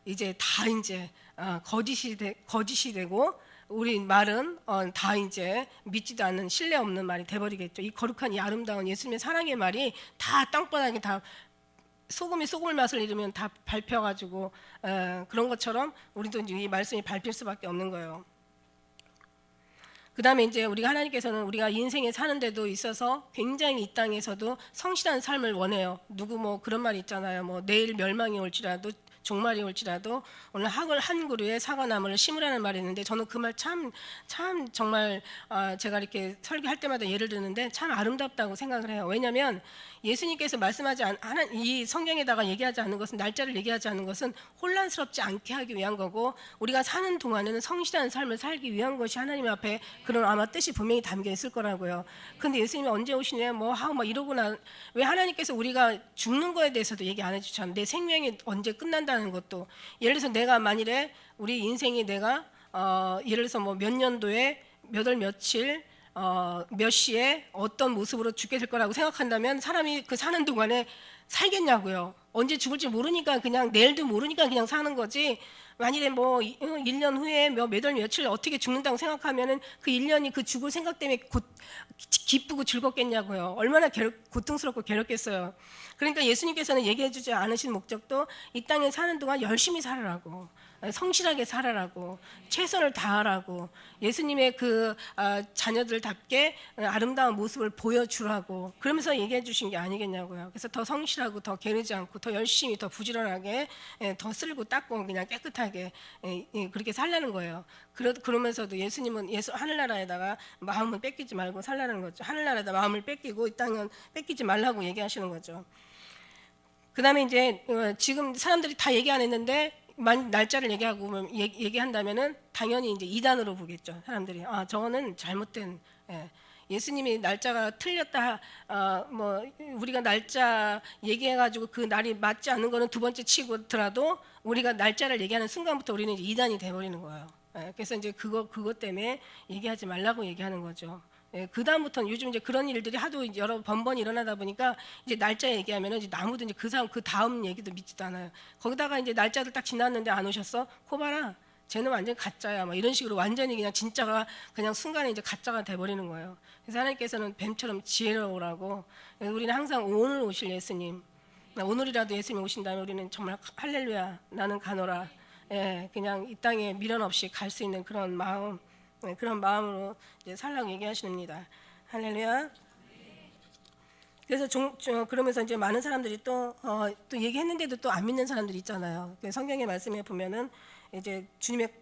이제 거짓이 되고 우리 말은 다 이제 믿지도 않는 신뢰 없는 말이 돼버리겠죠. 이 거룩한 이 아름다운 예수님의 사랑의 말이 다 땅바닥에 다 소금이 소금의 맛을 잃으면 다 밟혀가지고 그런 것처럼 우리도 이제 이 말씀이 밟힐 수밖에 없는 거예요. 그 다음에 이제 우리가 하나님께서는 우리가 인생에 사는 데도 있어서 굉장히 이 땅에서도 성실한 삶을 원해요. 누구 뭐 그런 말이 있잖아요. 뭐 내일 멸망이 올지라도 종말이 올지라도 오늘 한 그루의 사과나무를 심으라는 말이 있는데 저는 그 말 참 정말 제가 이렇게 설교할 때마다 예를 드는데 참 아름답다고 생각을 해요. 왜냐하면 예수님께서 이 성경에다가 얘기하지 않는 것은 날짜를 얘기하지 않는 것은 혼란스럽지 않게 하기 위한 거고 우리가 사는 동안에는 성실한 삶을 살기 위한 것이 하나님 앞에 그런 아마 뜻이 분명히 담겨 있을 거라고요. 근데 예수님이 언제 오시냐 막 이러구나. 왜 하나님께서 우리가 죽는 거에 대해서도 얘기 안 해주잖아요. 내 생명이 언제 끝난다는 것도. 예를 들어서 내가 만일에 우리 인생이 내가 예를 들어서 뭐 몇 년도에 몇 월 며칠 몇 시에 어떤 모습으로 죽게 될 거라고 생각한다면 사람이 그 사는 동안에 살겠냐고요. 언제 죽을지 모르니까 그냥 내일도 모르니까 그냥 사는 거지. 만일에 뭐 1년 후에 몇 월 며칠 어떻게 죽는다고 생각하면은 그 1년이 그 죽을 생각 때문에 기쁘고 즐겁겠냐고요. 얼마나 고통스럽고 괴롭겠어요. 그러니까 예수님께서는 얘기해 주지 않으신 목적도 이 땅에 사는 동안 열심히 살으라고. 성실하게 살아라고, 최선을 다하라고, 예수님의 그 자녀들답게 아름다운 모습을 보여주라고 그러면서 얘기해 주신 게 아니겠냐고요. 그래서 더 성실하고 더 게으르지 않고 더 열심히 더 부지런하게 더 쓸고 닦고 그냥 깨끗하게 그렇게 살라는 거예요. 그러면서도 예수님은 하늘나라에다가 마음을 뺏기지 말고 살라는 거죠. 하늘나라에다 마음을 뺏기고 이 땅은 뺏기지 말라고 얘기하시는 거죠. 그 다음에 이제 지금 사람들이 다 얘기 안 했는데 날짜를 얘기한다면은 당연히 이제 이단으로 보겠죠. 사람들이 저거는 잘못된, 예수님이 날짜가 틀렸다, 뭐 우리가 날짜 얘기해가지고 그 날이 맞지 않는 거는 두 번째 치고더라도 우리가 날짜를 얘기하는 순간부터 우리는 이제 이단이 돼버리는 거예요. 그래서 이제 그것 때문에 얘기하지 말라고 얘기하는 거죠. 그 다음부터는 요즘 이제 그런 일들이 하도 여러 번번이 일어나다 보니까 이제 날짜 얘기하면은 이제 아무도 이제 그 다음 얘기도 믿지도 않아요. 거기다가 이제 날짜들 딱 지났는데 안 오셨어? 코 봐라. 쟤는 완전 가짜야. 막 이런 식으로 완전히 그냥 진짜가 그냥 순간에 이제 가짜가 돼버리는 거예요. 그래서 하나님께서는 뱀처럼 지혜로우라고, 우리는 항상 오늘 오실 예수님, 오늘이라도 예수님이 오신다면 우리는 정말 할렐루야 나는 가노라, 그냥 이 땅에 미련 없이 갈 수 있는 그런 마음, 그런 마음으로 이제 살라고 얘기하십니다. 할렐루야. 그래서 그러면서 이제 많은 사람들이 또 얘기했는데도 또 안 믿는 사람들이 있잖아요. 성경의 말씀에 보면은 이제 주님의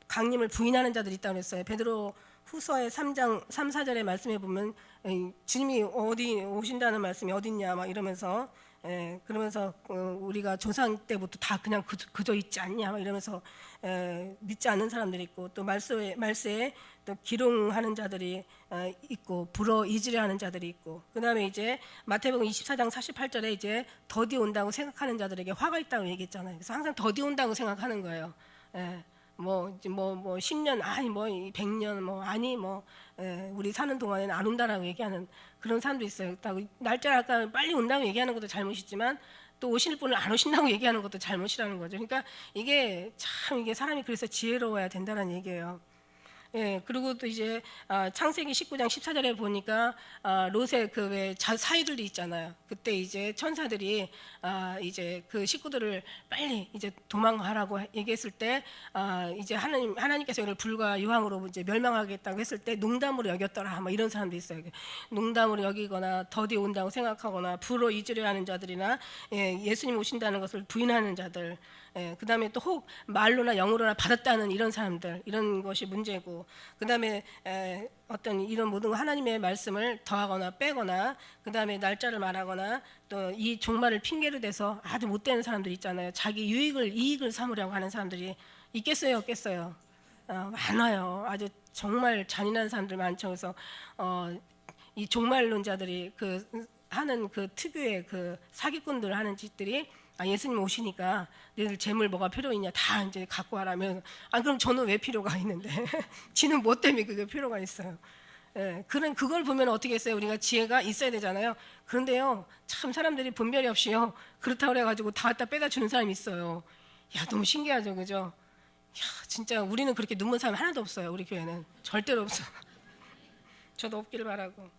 강림을 부인하는 자들이 있다고 했어요. 베드로 후서의 3장 3, 4절의 말씀에 보면 주님이 어디 오신다는 말씀이 어딨냐 막 이러면서, 그러면서 우리가 조상 때부터 다 그냥 그저 있지 않냐 막 이러면서 믿지 않는 사람들이 있고, 또 말세에 또 기롱하는 자들이 있고 불어 잊으려하는 자들이 있고, 그 다음에 이제 마태복음 24장 48절에 이제 더디 온다고 생각하는 자들에게 화가 있다고 얘기했잖아요. 그래서 항상 더디 온다고 생각하는 거예요. 뭐 10년 아니 뭐 100년 뭐 아니 뭐 우리 사는 동안에는 안 온다라고 얘기하는 그런 사람도 있어요. 날짜를 아까 빨리 온다고 얘기하는 것도 잘못이지만 또 오실 분을 안 오신다고 얘기하는 것도 잘못이라는 거죠. 그러니까 이게 사람이 그래서 지혜로워야 된다는 얘기예요. 그리고 또 이제 창세기 19장 14절에 보니까 롯의 그 왜 사위들도 있잖아요. 그때 이제 천사들이 이제 그 식구들을 빨리 이제 도망가라고 얘기했을 때 이제 하나님께서 이를 불과 유황으로 이제 멸망하겠다고 했을 때 농담으로 여겼더라. 뭐 이런 사람도 있어요. 농담으로 여기거나 더디 온다고 생각하거나 불어 잊으려 하는 자들이나 예수님 오신다는 것을 부인하는 자들. 그 다음에 또 혹 말로나 영으로나 받았다는 이런 사람들, 이런 것이 문제고, 그 다음에 어떤 이런 모든 하나님의 말씀을 더하거나 빼거나, 그 다음에 날짜를 말하거나, 또 이 종말을 핑계로 대서 아주 못되는 사람들 있잖아요. 자기 이익을 삼으려고 하는 사람들이 있겠어요, 없겠어요? 많아요. 아주 정말 잔인한 사람들 많죠. 그래서 이 종말론자들이 하는 그 특유의 그 사기꾼들 하는 짓들이, 예수님 오시니까 너희들 재물 뭐가 필요 있냐 다 이제 갖고 와라면, 그럼 저는 왜 필요가 있는데 지는 뭐 때문에 그게 필요가 있어요. 그걸 보면 어떻게 했어요? 우리가 지혜가 있어야 되잖아요. 그런데요, 참 사람들이 분별이 없이요 그렇다고 그래가지고 다 갖다 빼다 주는 사람이 있어요. 야, 너무 신기하죠, 그죠? 야, 진짜 우리는 그렇게 눈먼 사람 하나도 없어요. 우리 교회는 절대로 없어. 저도 없기를 바라고.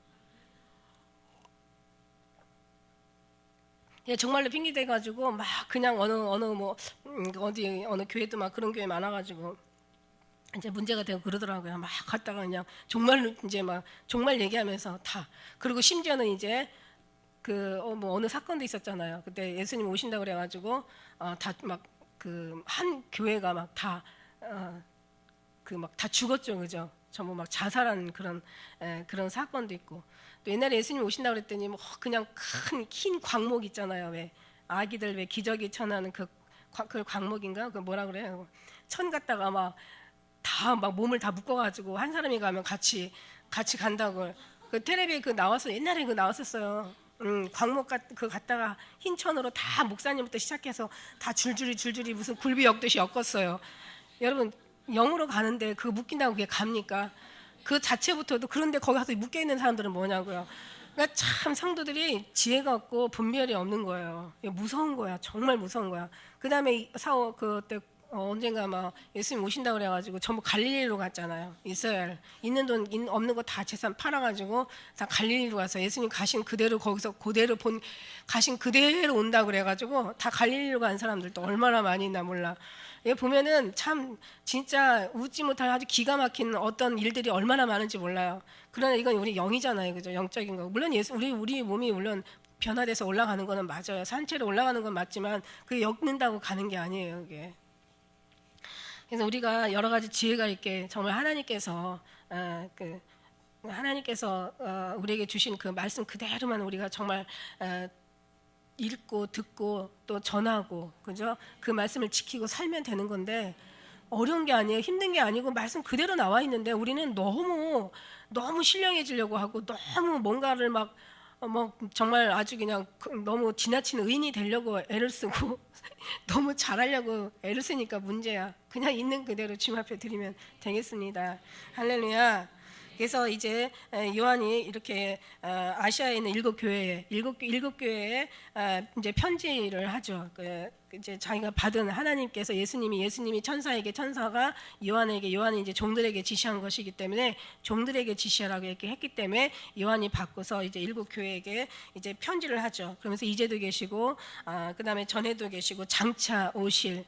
정말로 핑계 대가지고 막 그냥 어느 어느 교회도 막 그런 교회 많아가지고 이제 문제가 되고 그러더라고요. 막 갔다가 그냥 정말로 이제 막 정말 얘기하면서 다. 그리고 심지어는 이제 어느 사건도 있었잖아요. 그때 예수님 오신다 그래가지고 다 막 한 교회가 막 다 다 죽었죠, 그죠? 전부 막 자살한 그런 사건도 있고. 또 옛날에 예수님 오신다 그랬더니 뭐 그냥 큰 흰 광목 있잖아요. 왜 아기들 왜 기저귀 쳐나는 그 광목인가? 그 뭐라 그래요? 천 갖다가 막 몸을 다 묶어가지고 한 사람이 가면 같이 간다고. 그 텔레비에 나와서 옛날에 나왔었어요. 광목 갖다가 흰 천으로 다 목사님부터 시작해서 다 줄줄이 무슨 굴비 엮듯이 엮었어요. 여러분, 영으로 가는데 그거 묶인다고 그게 갑니까? 그 자체부터도. 그런데 거기 가서 묶여 있는 사람들은 뭐냐고요. 그러니까 참 성도들이 지혜가 없고 분별이 없는 거예요. 무서운 거야. 정말 무서운 거야. 그 다음에 그때 언젠가 막 예수님 오신다 그래가지고 전부 갈릴리로 갔잖아요. 이스라엘 있는 돈 없는 거 다 재산 팔아가지고 다 갈릴리로 가서 예수님 가신 그대로 거기서 그대로 가신 그대로 온다 그래가지고 다 갈릴리로 간 사람들도 얼마나 많이 있나 몰라. 예, 보면은 참 진짜 웃지 못할 아주 기가 막힌 어떤 일들이 얼마나 많은지 몰라요. 그러나 이건 우리 영이잖아요, 그죠? 영적인 거. 물론 우리 몸이 물론 변화돼서 올라가는 거는 맞아요. 산채로 올라가는 건 맞지만 그게 엮는다고 가는 게 아니에요, 이게. 그래서 우리가 여러 가지 지혜가 있게 정말 하나님께서 우리에게 주신 그 말씀 그대로만 우리가 정말 읽고 듣고 또 전하고, 그죠? 그 말씀을 지키고 살면 되는 건데 어려운 게 아니에요. 힘든 게 아니고 말씀 그대로 나와 있는데 우리는 너무 신령해지려고 하고 너무 뭔가를 막 정말 아주 그냥 너무 지나친 의인이 되려고 애를 쓰고 너무 잘하려고 애를 쓰니까 문제야. 그냥 있는 그대로 주님 앞에 드리면 되겠습니다. 할렐루야. 그래서 이제 요한이 이렇게 아시아에 있는 일곱 교회에 이제 편지를 하죠. 이제 자기가 받은 하나님께서 예수님이 천사에게, 천사가 요한이 이제 종들에게 지시한 것이기 때문에 종들에게 지시하라고 이렇게 했기 때문에 요한이 받고서 이제 일곱 교회에게 이제 편지를 하죠. 그러면서 이제도 계시고 그다음에 전에도 계시고 장차 오실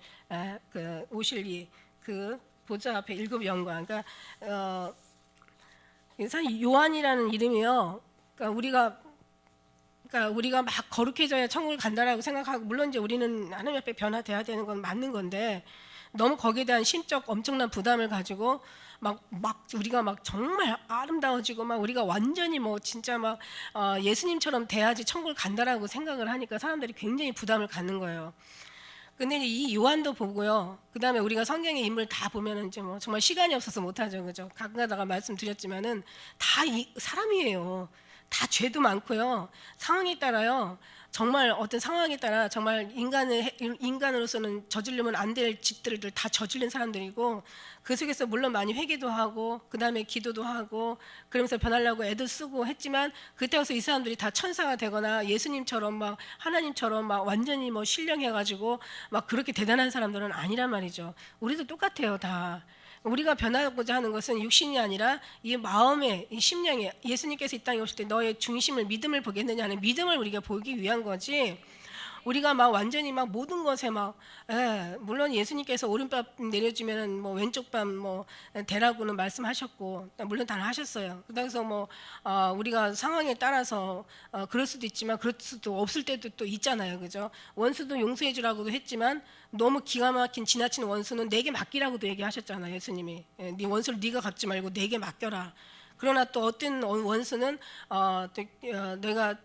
그 보좌 앞에 일곱 영광. 그러니까 사실 요한이라는 이름이요. 그러니까 우리가 막 거룩해져야 천국을 간다라고 생각하고, 물론 이제 우리는 하나님 앞에 변화돼야 되는 건 맞는 건데 너무 거기에 대한 심적 엄청난 부담을 가지고 막 우리가 막 정말 아름다워지고 막 우리가 완전히 뭐 진짜 막 예수님처럼 돼야지 천국을 간다라고 생각을 하니까 사람들이 굉장히 부담을 갖는 거예요. 근데 이 요한도 보고요. 그다음에 우리가 성경의 인물 다 보면은 이제 뭐 정말 시간이 없어서 못하죠, 그죠? 가끔 가다가 말씀드렸지만은 다 사람이에요. 다 죄도 많고요. 상황에 따라요. 정말 어떤 상황에 따라 정말 인간으로서는 저지르면 안 될 짓들을 다 저지른 사람들이고, 그 속에서 물론 많이 회개도 하고 그다음에 기도도 하고 그러면서 변하려고 애도 쓰고 했지만, 그때 와서 이 사람들이 다 천사가 되거나 예수님처럼 막 하나님처럼 막 완전히 뭐 신령해가지고 막 그렇게 대단한 사람들은 아니란 말이죠. 우리도 똑같아요, 다. 우리가 변하고자 하는 것은 육신이 아니라 이 마음의, 이 심령에, 예수님께서 이 땅에 오실 때 너의 중심을, 믿음을 보겠느냐 하는 믿음을 우리가 보기 위한 거지, 우리가 막 완전히 막 모든 것에 물론 예수님께서 오른밥 내려주면은 뭐 왼쪽 밥 뭐 대라고는 말씀하셨고 물론 다 하셨어요. 그래서 뭐 우리가 상황에 따라서 그럴 수도 있지만 그럴 수도 없을 때도 또 있잖아요, 그죠? 원수도 용서해 주라고도 했지만 너무 기가 막힌 지나친 원수는 내게 맡기라고도 얘기하셨잖아요, 예수님이. 네 원수를 네가 갚지 말고 내게 맡겨라. 그러나 또 어떤 원수는 내가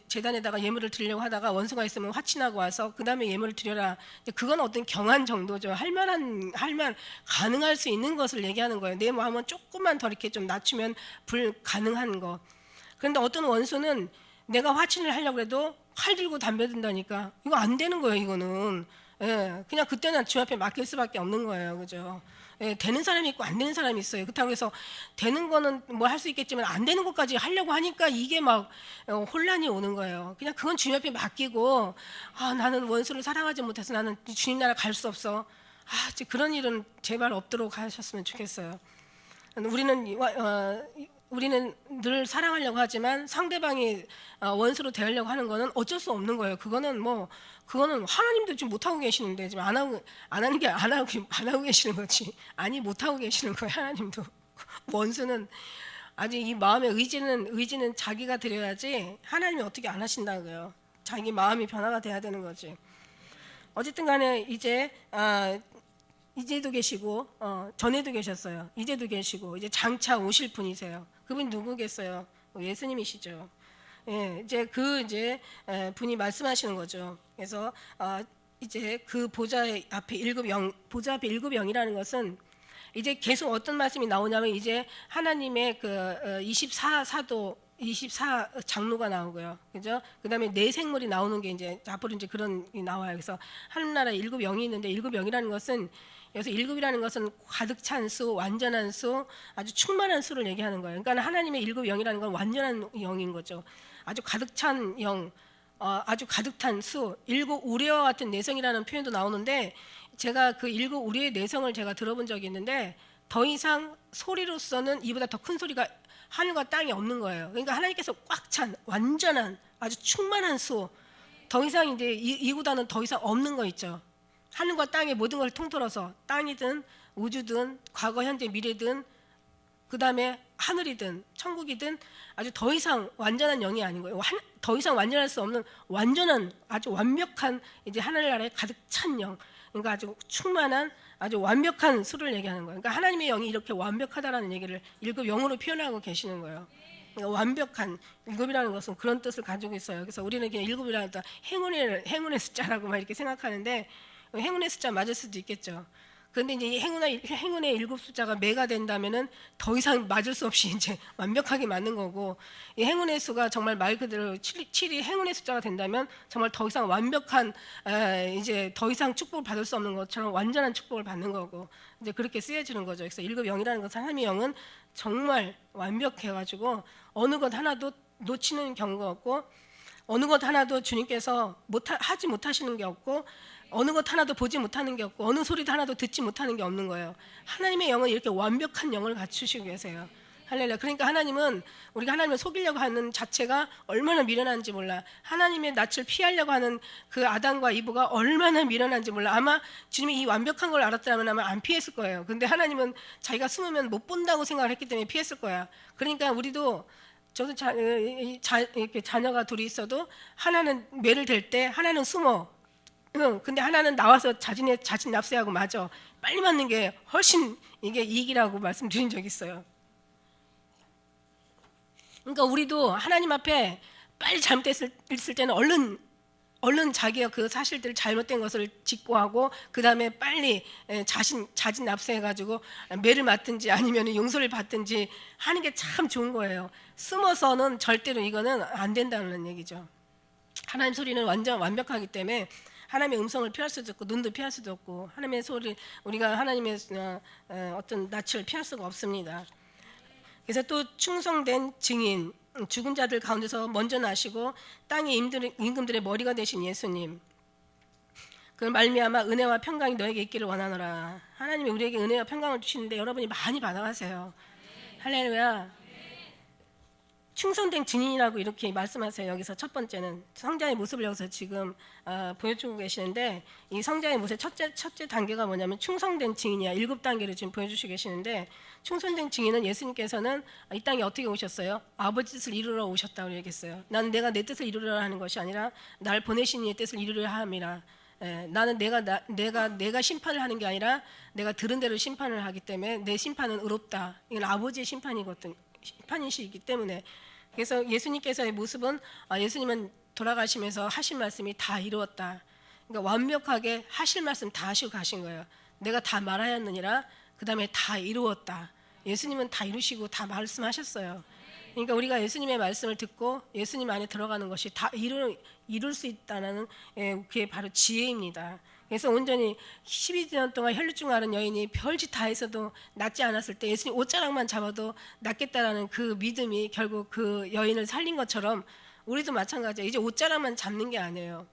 재단에다가 예물을 드리려고 하다가 원수가 있으면 화친하고 와서 그 다음에 예물을 드려라. 그건 어떤 경한 정도죠. 가능할 수 있는 것을 얘기하는 거예요. 내 마음은 조금만 더 이렇게 좀 낮추면 불가능한 거. 그런데 어떤 원수는 내가 화친을 하려고 해도 칼 들고 담배 든다니까 이거 안 되는 거예요, 이거는. 예, 그냥 그때는 주 앞에 맡길 수밖에 없는 거예요, 그죠? 예, 되는 사람이 있고 안 되는 사람이 있어요. 그렇다고 해서 되는 거는 뭐 할 수 있겠지만 안 되는 것까지 하려고 하니까 이게 막 혼란이 오는 거예요. 그냥 그건 주님 앞에 맡기고, 나는 원수를 사랑하지 못해서 나는 주님 나라 갈 수 없어. 그런 일은 제발 없도록 하셨으면 좋겠어요. 우리는 늘 사랑하려고 하지만 상대방이 원수로 대하려고 하는 거는 어쩔 수 없는 거예요. 그거는 하나님도 지금 못 하고 계시는데 지금 안 하고 계시는 거지. 아니, 못 하고 계시는 거예요, 하나님도. 원수는 아직 이 마음의 의지는 자기가 드려야지 하나님이 어떻게 안 하신다고요. 자기 마음이 변화가 돼야 되는 거지. 어쨌든 간에 이제도 계시고 전에도 계셨어요. 이제도 계시고 이제 장차 오실 분이세요. 그분이 누구겠어요? 예수님이시죠. 예, 이제 분이 말씀하시는 거죠. 그래서 이제 그 보좌 앞에 일곱 영이라는 것은 이제 계속 어떤 말씀이 나오냐면 이제 하나님의 그 24 장로가 나오고요, 그죠? 그다음에 네 생물이 나오는 게 이제 앞으로 이제 그런 게 나와요. 그래서 하늘나라에 일곱 영이 있는데 일곱 영이라는 것은, 여기서 일곱이라는 것은 가득 찬 수, 완전한 수, 아주 충만한 수를 얘기하는 거예요. 그러니까 하나님의 일곱 영이라는 건 완전한 영인 거죠. 아주 가득 찬 영, 아주 가득 탄 수, 일곱 우레와 같은 내성이라는 표현도 나오는데 제가 그 일곱 우레의 내성을 제가 들어본 적이 있는데 더 이상 소리로서는 이보다 더 큰 소리가 하늘과 땅이 없는 거예요. 그러니까 하나님께서 꽉 찬 완전한 아주 충만한 수, 더 이상 이제 이보다는 더 이상 없는 거 있죠. 하늘과 땅의 모든 걸 통틀어서 땅이든 우주든 과거 현재 미래든 그 다음에 하늘이든 천국이든 아주 더 이상 완전한 영이 아닌 거예요. 더 이상 완전할 수 없는 완전한 아주 완벽한 이제 하늘나라에 가득 찬 영. 그러니까 아주 충만한 아주 완벽한 수를 얘기하는 거예요. 그러니까 하나님의 영이 이렇게 완벽하다라는 얘기를 일곱 영으로 표현하고 계시는 거예요. 그러니까 완벽한 일곱이라는 것은 그런 뜻을 가지고 있어요. 그래서 우리는 그냥 일곱이라는 또 행운의 숫자라고 막 이렇게 생각하는데 행운의 숫자 맞을 수도 있겠죠. 그런데 이제 이 행운의 일곱 숫자가 매가 된다면은 더 이상 맞을 수 없이 이제 완벽하게 맞는 거고, 이 행운의 수가 정말 말 그대로 7이 행운의 숫자가 된다면 정말 더 이상 완벽한 이제 더 이상 축복을 받을 수 없는 것처럼 완전한 축복을 받는 거고, 이제 그렇게 쓰여지는 거죠. 그래서 일곱 영이라는 것은 하나님의 영은 정말 완벽해가지고 어느 것 하나도 놓치는 경우가 없고, 어느 것 하나도 주님께서 하지 못하시는 게 없고, 어느 것 하나도 보지 못하는 게 없고, 어느 소리도 하나도 듣지 못하는 게 없는 거예요. 하나님의 영은 이렇게 완벽한 영을 갖추시고 계세요. 할렐루야. 그러니까 하나님은 우리가 하나님을 속이려고 하는 자체가 얼마나 미련한지 몰라. 하나님의 낯을 피하려고 하는 그 아담과 이브가 얼마나 미련한지 몰라. 아마 주님이 이 완벽한 걸 알았다면 아마 안 피했을 거예요. 근데 하나님은 자기가 숨으면 못 본다고 생각을 했기 때문에 피했을 거야. 그러니까 우리도 저도 이렇게 자녀가 둘이 있어도 하나는 매를 댈 때 하나는 숨어. 근데 하나는 나와서 자진 납세하고 맞아. 빨리 맞는 게 훨씬 이게 이익이라고 말씀드린 적이 있어요. 그러니까 우리도 하나님 앞에 빨리 잘못했을 때는 얼른 자기가 그 사실들 잘못된 것을 직고하고 그 다음에 빨리 자진 납세해가지고 매를 맞든지 아니면 용서를 받든지 하는 게 참 좋은 거예요. 숨어서는 절대로 이거는 안 된다는 얘기죠. 하나님 소리는 완전 완벽하기 때문에 하나님의 음성을 피할 수도 없고 눈도 피할 수도 없고 하나님의 소리 우리가 하나님의 어떤 낯을 피할 수가 없습니다. 그래서 또 충성된 증인, 죽은 자들 가운데서 먼저 나시고 땅의 임금들의 머리가 되신 예수님, 그 말미암아 은혜와 평강이 너에게 있기를 원하노라. 하나님이 우리에게 은혜와 평강을 주시는데 여러분이 많이 받아가세요. 할렐루야. 충성된 증인이라고 이렇게 말씀하세요. 여기서 첫 번째는 성자의 모습을 여기서 지금 보여주고 계시는데, 이 성자의 모습의 첫째 단계가 뭐냐면 충성된 증인이야. 7단계를 지금 보여주시고 계시는데, 충성된 증인은 예수님께서는 이 땅에 어떻게 오셨어요? 아버지 뜻을 이루러 오셨다고 얘기했어요. 나는 내가 내 뜻을 이루려 하는 것이 아니라 날 보내신 이의 뜻을 이루려 함이라. 나는 내가 심판을 하는 게 아니라 내가 들은 대로 심판을 하기 때문에 내 심판은 의롭다. 이건 아버지의 심판이시기 때문에. 그래서 예수님께서의 모습은 예수님은 돌아가시면서 하신 말씀이 다 이루었다. 그러니까 완벽하게 하실 말씀 다 하시고 가신 거예요. 내가 다 말하였느니라. 그 다음에 다 이루었다. 예수님은 다 이루시고 다 말씀하셨어요. 그러니까 우리가 예수님의 말씀을 듣고 예수님 안에 들어가는 것이 다 이룰 수 있다는 그게 바로 지혜입니다. 그래서 온전히 12년 동안 혈루증 앓은 여인이 별짓 다 해서도 낫지 않았을 때 예수님 옷자락만 잡아도 낫겠다라는 그 믿음이 결국 그 여인을 살린 것처럼 우리도 마찬가지예요. 이제 옷자락만 잡는 게 아니에요.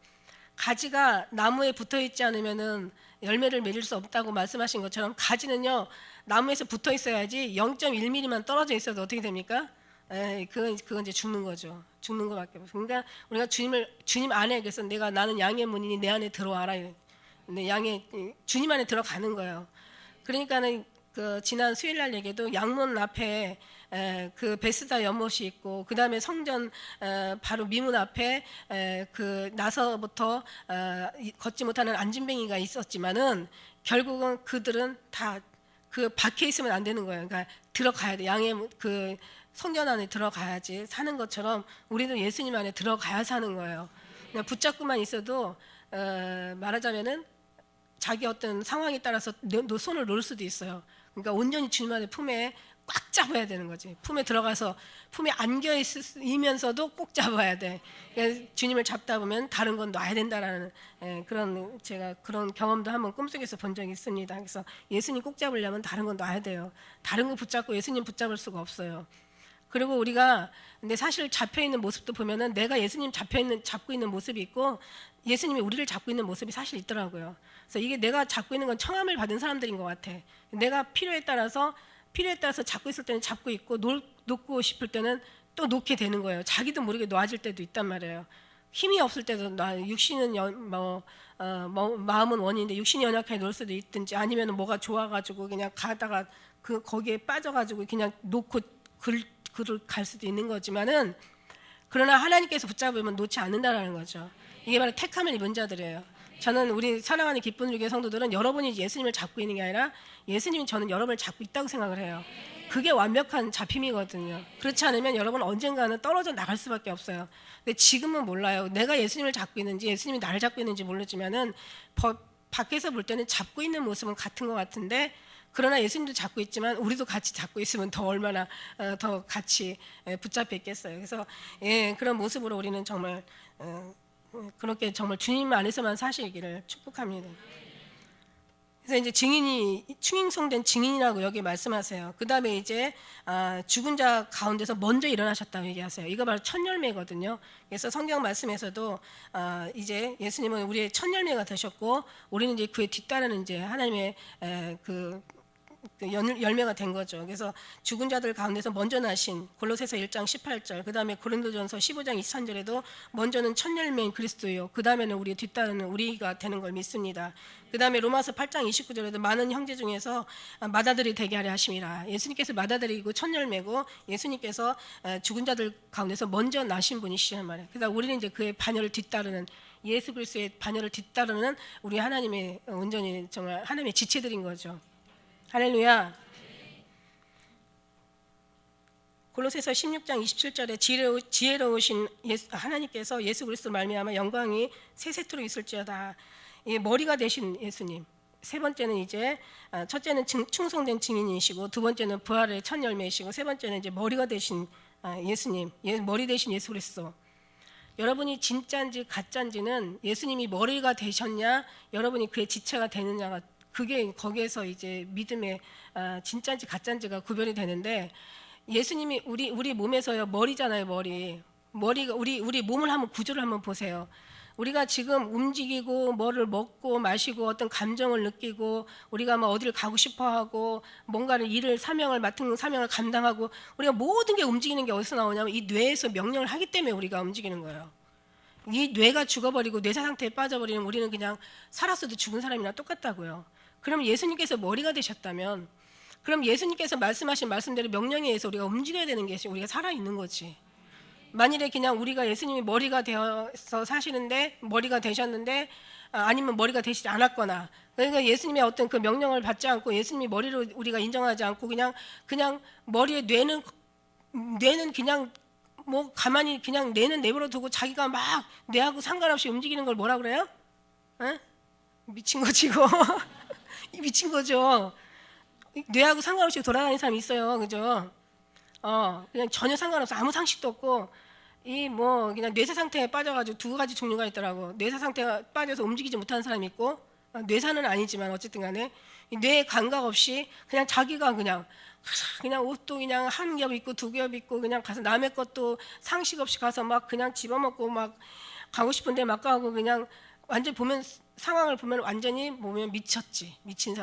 가지가 나무에 붙어 있지 않으면은 열매를 맺을 수 없다고 말씀하신 것처럼 가지는요 나무에서 붙어 있어야지 0.1mm만 떨어져 있어도 어떻게 됩니까? 그건 이제 죽는 거죠. 죽는 것밖에 없어요. 그러니까 우리가 주님 안에, 그래서 나는 양의 문이니 내 안에 들어와라. 근데 주님 안에 들어가는 거예요. 그러니까는 그 지난 수요일날 얘기도 양문 앞에 그 베스다 연못이 있고 그 다음에 성전 바로 미문 앞에 그 나서부터 걷지 못하는 안진뱅이가 있었지만은 결국은 그들은 다 그 밖에 있으면 안 되는 거예요. 그러니까 들어가야 돼. 양의 그 성전 안에 들어가야지 사는 것처럼 우리도 예수님 안에 들어가야 사는 거예요. 그냥 붙잡고만 있어도 말하자면은 자기 어떤 상황에 따라서 손을 놓을 수도 있어요. 그러니까 온전히 주님 안의 품에 꽉 잡아야 되는 거지. 품에 들어가서 품에 안겨 있으면서도 꼭 잡아야 돼. 그러니까 주님을 잡다 보면 다른 건 놔야 된다라는 제가 그런 경험도 한번 꿈속에서 본 적이 있습니다. 그래서 예수님 꼭 잡으려면 다른 건 놔야 돼요. 다른 거 붙잡고 예수님 붙잡을 수가 없어요. 그리고 우리가 근데 사실 잡혀 있는 모습도 보면은 내가 예수님 잡고 있는 모습이 있고 예수님이 우리를 잡고 있는 모습이 사실 있더라고요. 그래서 이게 내가 잡고 있는 건 청함을 받은 사람들인 것 같아. 내가 필요에 따라서 잡고 있을 때는 잡고 있고 놓고 싶을 때는 또 놓게 되는 거예요. 자기도 모르게 놓아질 때도 있단 말이에요. 힘이 없을 때도 육신은 마음은 원인데 육신이 연약하게 놓을 수도 있든지 아니면 뭐가 좋아가지고 그냥 가다가 거기에 빠져가지고 그냥 놓고 그를 갈 수도 있는 거지만은 그러나 하나님께서 붙잡으면 놓지 않는다라는 거죠. 이게 바로 택함을 입은 자들이에요. 저는 우리 사랑하는 기쁜 주교회 성도들은 여러분이 예수님을 잡고 있는 게 아니라 예수님이 저는 여러분을 잡고 있다고 생각을 해요. 그게 완벽한 잡힘이거든요. 그렇지 않으면 여러분은 언젠가는 떨어져 나갈 수밖에 없어요. 근데 지금은 몰라요. 내가 예수님을 잡고 있는지 예수님이 나를 잡고 있는지 모르지만은 밖에서 볼 때는 잡고 있는 모습은 같은 것 같은데 그러나 예수님도 잡고 있지만 우리도 같이 잡고 있으면 더 얼마나 더 같이 붙잡혀 있겠어요. 그래서 그런 모습으로 우리는 정말 그렇게 정말 주님 안에서만 사시기를 축복합니다. 그래서 이제 충행성된 증인이라고 여기 말씀하세요. 그 다음에 이제 죽은 자 가운데서 먼저 일어나셨다고 얘기하세요. 이거 바로 첫 열매거든요. 그래서 성경 말씀에서도 이제 예수님은 우리의 첫 열매가 되셨고 우리는 이제 그에 뒤따르는 이제 하나님의 그 열매가 된 거죠. 그래서 죽은 자들 가운데서 먼저 나신 골로새서 1장 18절, 그 다음에 고린도전서 15장 23절에도 먼저는 첫 열매인 그리스도요, 그 다음에는 우리의 뒤따르는 우리가 되는 걸 믿습니다. 그 다음에 로마서 8장 29절에도 많은 형제 중에서 맏아들이 되게 하려 하심이라. 예수님께서 맏아들이고 첫 열매고 예수님께서 죽은 자들 가운데서 먼저 나신 분이시란 말이에요. 그래서 우리는 이제 그의 반열을 뒤따르는, 예수 그리스도의 반열을 뒤따르는 우리 하나님의 온전히 정말 하나님의 지체들인 거죠. 할렐루야. 골로새서 16장 27절에 지혜로우신 하나님께서 예수 그리스도 말미암아 영광이 세세토록 있을지어다. 머리가 되신 예수님. 세 번째는 이제 첫째는 충성된 증인이시고 두 번째는 부활의 첫 열매이시고 세 번째는 이제 머리가 되신 예수님, 머리 되신 예수 그리스도. 여러분이 진짜인지 가짜인지는 예수님이 머리가 되셨냐, 여러분이 그의 지체가 되느냐가 그게 거기에서 이제 믿음의 진짜인지 가짜인지가 구별이 되는데, 예수님이 우리 몸에서요 머리잖아요. 머리가 우리 몸을 한번 구조를 한번 보세요. 우리가 지금 움직이고 뭐를 먹고 마시고 어떤 감정을 느끼고 우리가 뭐 어디를 가고 싶어하고 뭔가를 맡은 사명을 감당하고 우리가 모든 게 움직이는 게 어디서 나오냐면 이 뇌에서 명령을 하기 때문에 우리가 움직이는 거예요. 이 뇌가 죽어버리고 뇌사 상태에 빠져버리면 우리는 그냥 살았어도 죽은 사람이나 똑같다고요. 그럼 예수님께서 머리가 되셨다면, 그럼 예수님께서 말씀하신 말씀대로 명령에 의해서 우리가 움직여야 되는 게 우리가 살아있는 거지. 만일에 그냥 우리가 예수님이 머리가 되어서 사시는데 머리가 되셨는데 아니면 머리가 되시지 않았거나, 그러니까 예수님의 어떤 그 명령을 받지 않고 예수님이 머리로 우리가 인정하지 않고 그냥 머리에 뇌는 그냥 뭐 가만히 그냥 뇌는 내버려 두고 자기가 막 뇌하고 상관없이 움직이는 걸 뭐라 그래요? 에? 미친 거지 이거. 미친 거죠. 뇌하고 상관없이 돌아다니는 사람이 있어요, 그죠? 그냥 전혀 상관없어, 아무 상식도 없고 그냥 뇌사 상태에 빠져가지고 두 가지 종류가 있더라고. 뇌사 상태가 빠져서 움직이지 못하는 사람이 있고, 뇌사는 아니지만 어쨌든간에 뇌 감각 없이 그냥 자기가 그냥 옷도 그냥 한 겹 입고 두 겹 입고 그냥 가서 남의 것도 상식 없이 가서 막 그냥 집어먹고 막 가고 싶은데 막 가고 그냥 완전 상황을 보면 완전히 미친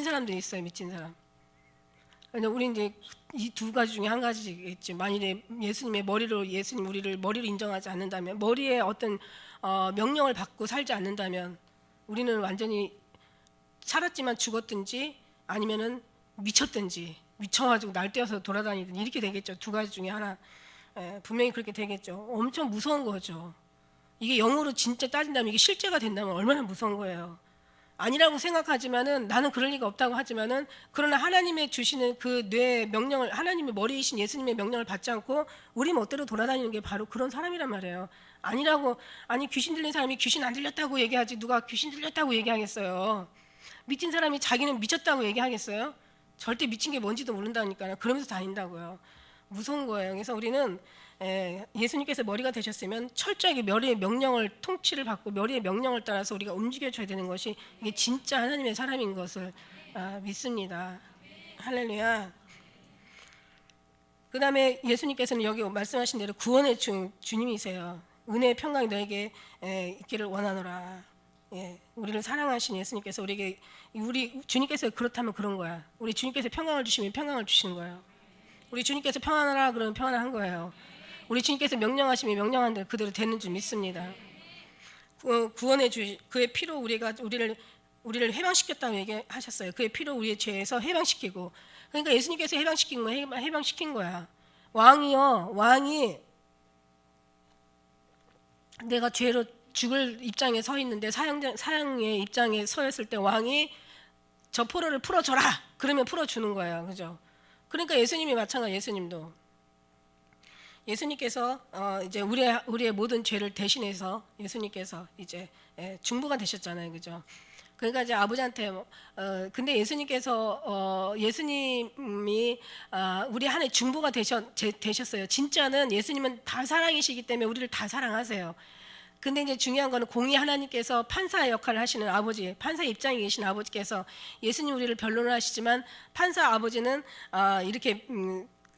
사람도 있어요. 미친 사람. 그러니까 우리 이제 이 두 가지 중에 한 가지겠죠. 만일에 예수님 우리를 머리로 인정하지 않는다면, 머리에 어떤 명령을 받고 살지 않는다면 우리는 완전히 살았지만 죽었든지 아니면은 미쳐가지고 날뛰어서 돌아다니든 이렇게 되겠죠. 두 가지 중에 하나. 분명히 그렇게 되겠죠. 엄청 무서운 거죠. 이게 영으로 진짜 따진다면, 이게 실제가 된다면 얼마나 무서운 거예요. 아니라고 생각하지만은, 나는 그럴 리가 없다고 하지만은, 그러나 하나님의 주시는 그 뇌 명령을, 하나님의 머리이신 예수님의 명령을 받지 않고 우리 멋대로 돌아다니는 게 바로 그런 사람이란 말이에요. 아니 귀신 들린 사람이 귀신 안 들렸다고 얘기하지 누가 귀신 들렸다고 얘기하겠어요. 미친 사람이 자기는 미쳤다고 얘기하겠어요? 절대 미친 게 뭔지도 모른다니까요. 그러면서 다닌다고요. 무서운 거예요. 그래서 우리는 예수님께서 머리가 되셨으면 철저하게 머리의 명령을, 통치를 받고 머리의 명령을 따라서 우리가 움직여줘야 되는 것이 이게 진짜 하나님의 사람인 것을 믿습니다. 할렐루야. 그 다음에 예수님께서는 여기 말씀하신 대로 구원의 주님이세요. 은혜의 평강이 너에게 있기를 원하노라. 예, 우리를 사랑하신 예수님께서 우리 주님께서 그렇다면 그런 거야. 우리 주님께서 평강을 주시면 평강을 주시는 거예요. 우리 주님께서 평안하라 그러면 평안한 거예요. 우리 주님께서 명령하시면 명령한 대로 그대로 되는 줄 믿습니다. 구원의 그의 피로 우리를 해방시켰다고 얘기하셨어요. 그의 피로 우리의 죄에서 해방시키고, 그러니까 예수님께서 해방시킨 거 해방시킨 거야. 왕이 내가 죄로 죽을 입장에 서 있는데 사형의 입장에 서였을 때 왕이 저 포로를 풀어줘라 그러면 풀어주는 거예요. 그죠? 그러니까 예수님이 마찬가지. 예수님께서 이제 우리의 모든 죄를 대신해서 예수님께서 이제 중보가 되셨잖아요. 그죠? 그러니까 이제 아버지한테 근데 예수님이 우리 하나의 중보가 되셨어요. 진짜는 예수님은 다 사랑이시기 때문에 우리를 다 사랑하세요. 근데 이제 중요한 거는 공의 하나님께서 판사 역할을 하시는 아버지, 판사 입장에 계신 아버지께서 예수님 우리를 변론을 하시지만 판사 아버지는 이렇게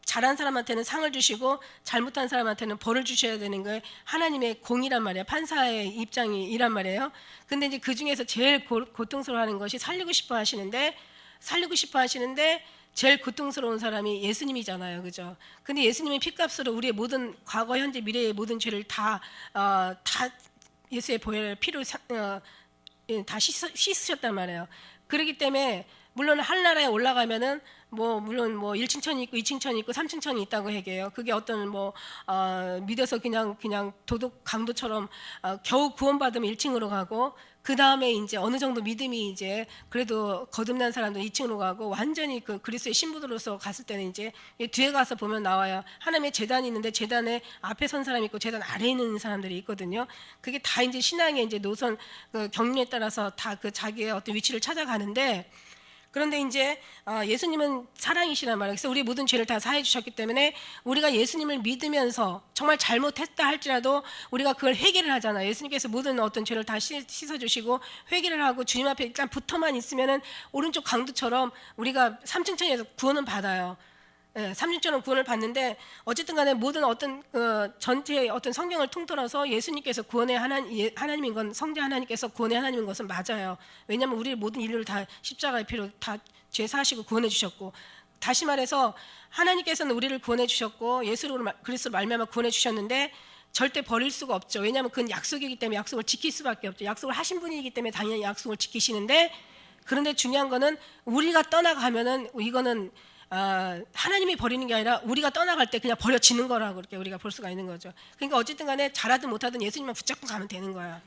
잘한 사람한테는 상을 주시고 잘못한 사람한테는 벌을 주셔야 되는 거예요. 하나님의 공이란 말이에요. 판사의 입장이란 말이에요. 근데 이제 그 중에서 제일 고통스러워하는 것이 살리고 싶어 하시는데 제일 고통스러운 사람이 예수님이잖아요. 그죠? 근데 예수님의 피값으로 우리의 모든 과거, 현재, 미래의 모든 죄를 다 예수의 보혈 피로 다 씻으셨단 말이에요. 그렇기 때문에 물론 하늘나라에 올라가면은 물론 1층천이 있고 2층천이 있고 3층천이 있다고 얘기해요. 그게 어떤 믿어서 그냥 도덕 강도처럼 겨우 구원받으면 1층으로 가고, 그 다음에 이제 어느 정도 믿음이 이제 그래도 거듭난 사람도 2층으로 가고, 완전히 그 그리스도의 신부들로서 갔을 때는 이제 뒤에 가서 보면 나와요. 하나님의 제단이 있는데 제단에 앞에 선 사람이 있고 제단 아래에 있는 사람들이 있거든요. 그게 다 이제 신앙의 이제 노선 경륜에 따라서 다 그 자기의 어떤 위치를 찾아가는데, 그런데 이제 예수님은 사랑이시란 말이에요. 그래서 우리 모든 죄를 다 사해 주셨기 때문에 우리가 예수님을 믿으면서 정말 잘못했다 할지라도 우리가 그걸 회개를 하잖아요. 예수님께서 모든 어떤 죄를 다 씻어주시고 회개를 하고 주님 앞에 일단 붙어만 있으면은 오른쪽 강도처럼 우리가 3층천에서 구원은 받아요. 예, 3층천은 구원을 받는데, 어쨌든 간에 모든 어떤 전체의 어떤 성경을 통틀어서 예수님께서 구원의 하나님인 건, 성자 하나님께서 구원의 하나님인 것은 맞아요. 왜냐하면 우리 모든 인류를 다 십자가의 피로 다 죄 사하시고 구원해 주셨고, 다시 말해서 하나님께서는 우리를 구원해 주셨고 예수로 그리스도로 말미암아 구원해 주셨는데 절대 버릴 수가 없죠. 왜냐하면 그건 약속이기 때문에 약속을 지킬 수밖에 없죠. 약속을 하신 분이기 때문에 당연히 약속을 지키시는데, 그런데 중요한 거는 우리가 떠나가면은 이거는 하나님이 버리는 게 아니라 우리가 떠나갈 때 그냥 버려지는 거라고 그렇게 우리가 볼 수가 있는 거죠. 그러니까 어쨌든 간에 잘하든 못하든 예수님만 붙잡고 가면 되는 거야.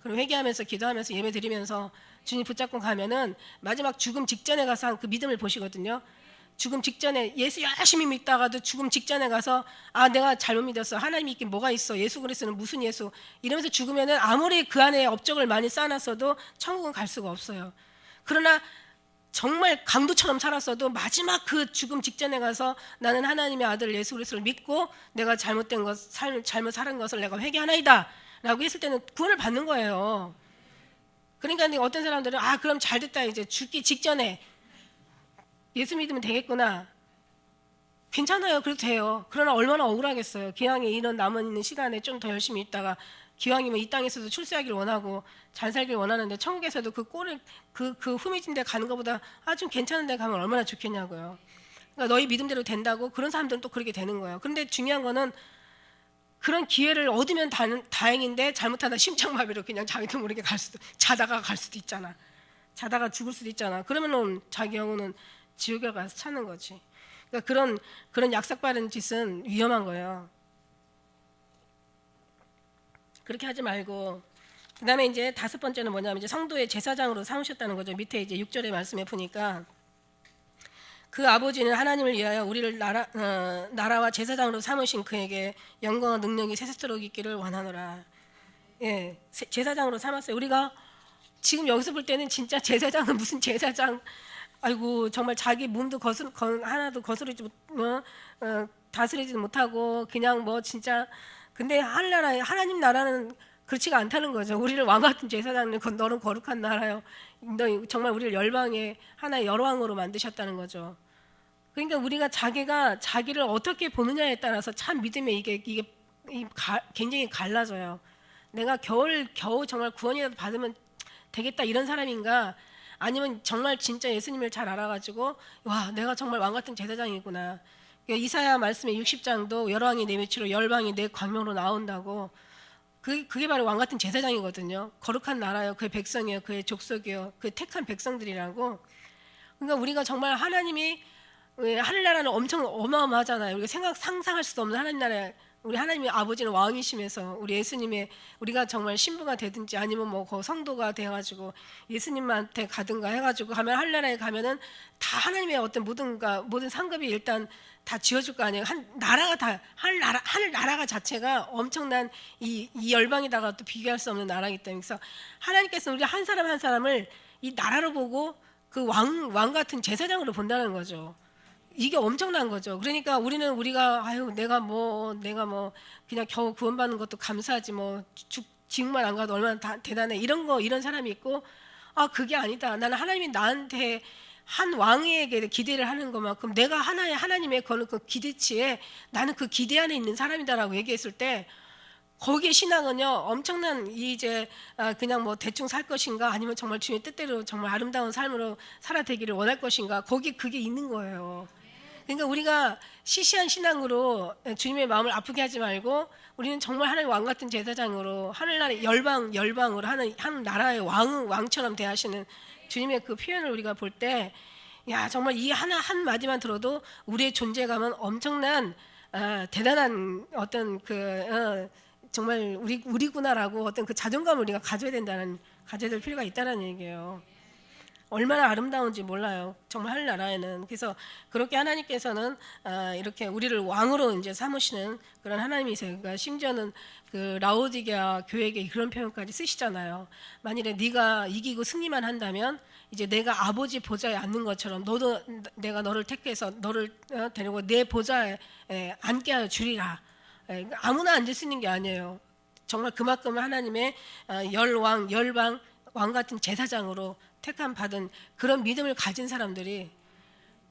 그리고 회개하면서 기도하면서 예배 드리면서 주님 붙잡고 가면은 마지막 죽음 직전에 가서 그 믿음을 보시거든요. 죽음 직전에 예수 열심히 믿다가도 죽음 직전에 가서 내가 잘못 믿었어. 하나님이 있긴 뭐가 있어. 예수 그리스도는 무슨 예수. 이러면서 죽으면은 아무리 그 안에 업적을 많이 쌓아놨어도 천국은 갈 수가 없어요. 그러나 정말 강도처럼 살았어도 마지막 그 죽음 직전에 가서 나는 하나님의 아들 예수 그리스도를 믿고 내가 잘못 살은 것을 내가 회개하나이다 라고 했을 때는 구원을 받는 거예요. 그러니까 어떤 사람들은 그럼 잘됐다, 이제 죽기 직전에 예수 믿으면 되겠구나. 괜찮아요. 그래도 돼요. 그러나 얼마나 억울하겠어요. 기왕에 이런 남은 시간에 좀 더 열심히 있다가 기왕이면 이 땅에서도 출세하길 원하고 잘 살길 원하는데 천국에서도 그 후미진 데 가는 것보다 좀 괜찮은 데 가면 얼마나 좋겠냐고요. 그러니까 너희 믿음대로 된다고 그런 사람들은 또 그렇게 되는 거예요. 그런데 중요한 거는 그런 기회를 얻으면 다행인데 잘못하다 심장마비로 그냥 자기도 모르게 자다가 갈 수도 있잖아. 자다가 죽을 수도 있잖아. 그러면은 자기 영혼은 지옥에 가서 찾는 거지. 그러니까 그런 약삭빠른 짓은 위험한 거예요. 그렇게 하지 말고, 그 다음에 이제 5번째는 뭐냐면 이제 성도의 제사장으로 삼으셨다는 거죠. 밑에 이제 6절의 말씀에 보니까 그 아버지는 하나님을 위하여 우리를 나라와 제사장으로 삼으신 그에게 영광과 능력이 세세토록 있기를 원하노라. 예, 제사장으로 삼았어요. 우리가 지금 여기서 볼 때는 진짜 제사장은 무슨 제사장, 아이고 정말 자기 몸도 하나도 거스르지 다스리지 못하고 그냥 진짜. 근데 하나님 나라는 그렇지가 않다는 거죠. 우리를 왕 같은 제사장님, 너는 거룩한 나라요. 너 정말 우리를 열방의 하나의 열왕으로 만드셨다는 거죠. 그러니까 우리가 자기가 자기를 어떻게 보느냐에 따라서 참 믿음에 이게 굉장히 갈라져요. 내가 겨우 정말 구원이라도 받으면 되겠다 이런 사람인가, 아니면 정말 진짜 예수님을 잘 알아가지고 와 내가 정말 왕 같은 제사장이구나. 이사야 말씀에 60장도 열왕이 내 묘치로 열방이 내 광명으로 나온다고. 그게 바로 왕 같은 제사장이거든요. 거룩한 나라요, 그의 백성이요, 그의 족속이요, 그 택한 백성들이라고. 그러니까 우리가 정말 하나님이, 하늘나라는 엄청 어마어마하잖아요. 우리가 상상할 수도 없는 하나님 나라에, 우리 하나님의 아버지는 왕이시면서 우리 예수님의, 우리가 정말 신부가 되든지 아니면 뭐 성도가 돼가지고 예수님한테 가든가 해가지고 가면, 하늘나라에 가면은 다 하나님의 어떤 모든 상급이 일단 다 지어줄 거 아니에요. 하늘나라가 자체가 엄청난 이 열방에다가 또 비교할 수 없는 나라이기 때문에, 그래서 하나님께서 우리 한 사람 한 사람을 이 나라로 보고 그 왕 같은 제사장으로 본다는 거죠. 이게 엄청난 거죠. 그러니까 우리가 내가 뭐 그냥 겨우 구원받는 것도 감사하지 뭐 지옥만 안 가도 얼마나 대단해 이런 사람이 있고, 그게 아니다. 나는 하나님이 나한테 한 왕에게 기대를 하는 것만큼 내가 하나님의 그 기대치에 나는 그 기대 안에 있는 사람이다라고 얘기했을 때, 거기에 신앙은요 엄청난 이제 그냥 뭐 대충 살 것인가, 아니면 정말 주님의 뜻대로 정말 아름다운 삶으로 살아되기를 원할 것인가, 그게 있는 거예요. 그러니까 우리가 시시한 신앙으로 주님의 마음을 아프게 하지 말고, 우리는 정말 하나님 왕 같은 제사장으로 하늘나라의 열방으로 한 나라의 왕처럼 대하시는 주님의 그 표현을 우리가 볼 때, 정말 이 한 마디만 들어도 우리의 존재감은 엄청난 대단한 어떤 정말 우리구나라고 어떤 그 자존감을 우리가 가져야 될 필요가 있다는 얘기예요. 얼마나 아름다운지 몰라요. 정말 하늘나라에는. 그래서 그렇게 하나님께서는 이렇게 우리를 왕으로 이제 삼으시는 그런 하나님이세요. 그러니까 심지어는 그 라오디게아 교회에게 그런 표현까지 쓰시잖아요. 만일에 네가 이기고 승리만 한다면 이제 내가 아버지 보좌에 앉는 것처럼 너도 내가 너를 택해서 너를 데리고 내 보좌에 앉게 하여 주리라. 아무나 앉을 수 있는 게 아니에요. 정말 그만큼 하나님의 열방 왕 같은 제사장으로 택함 받은 그런 믿음을 가진 사람들이,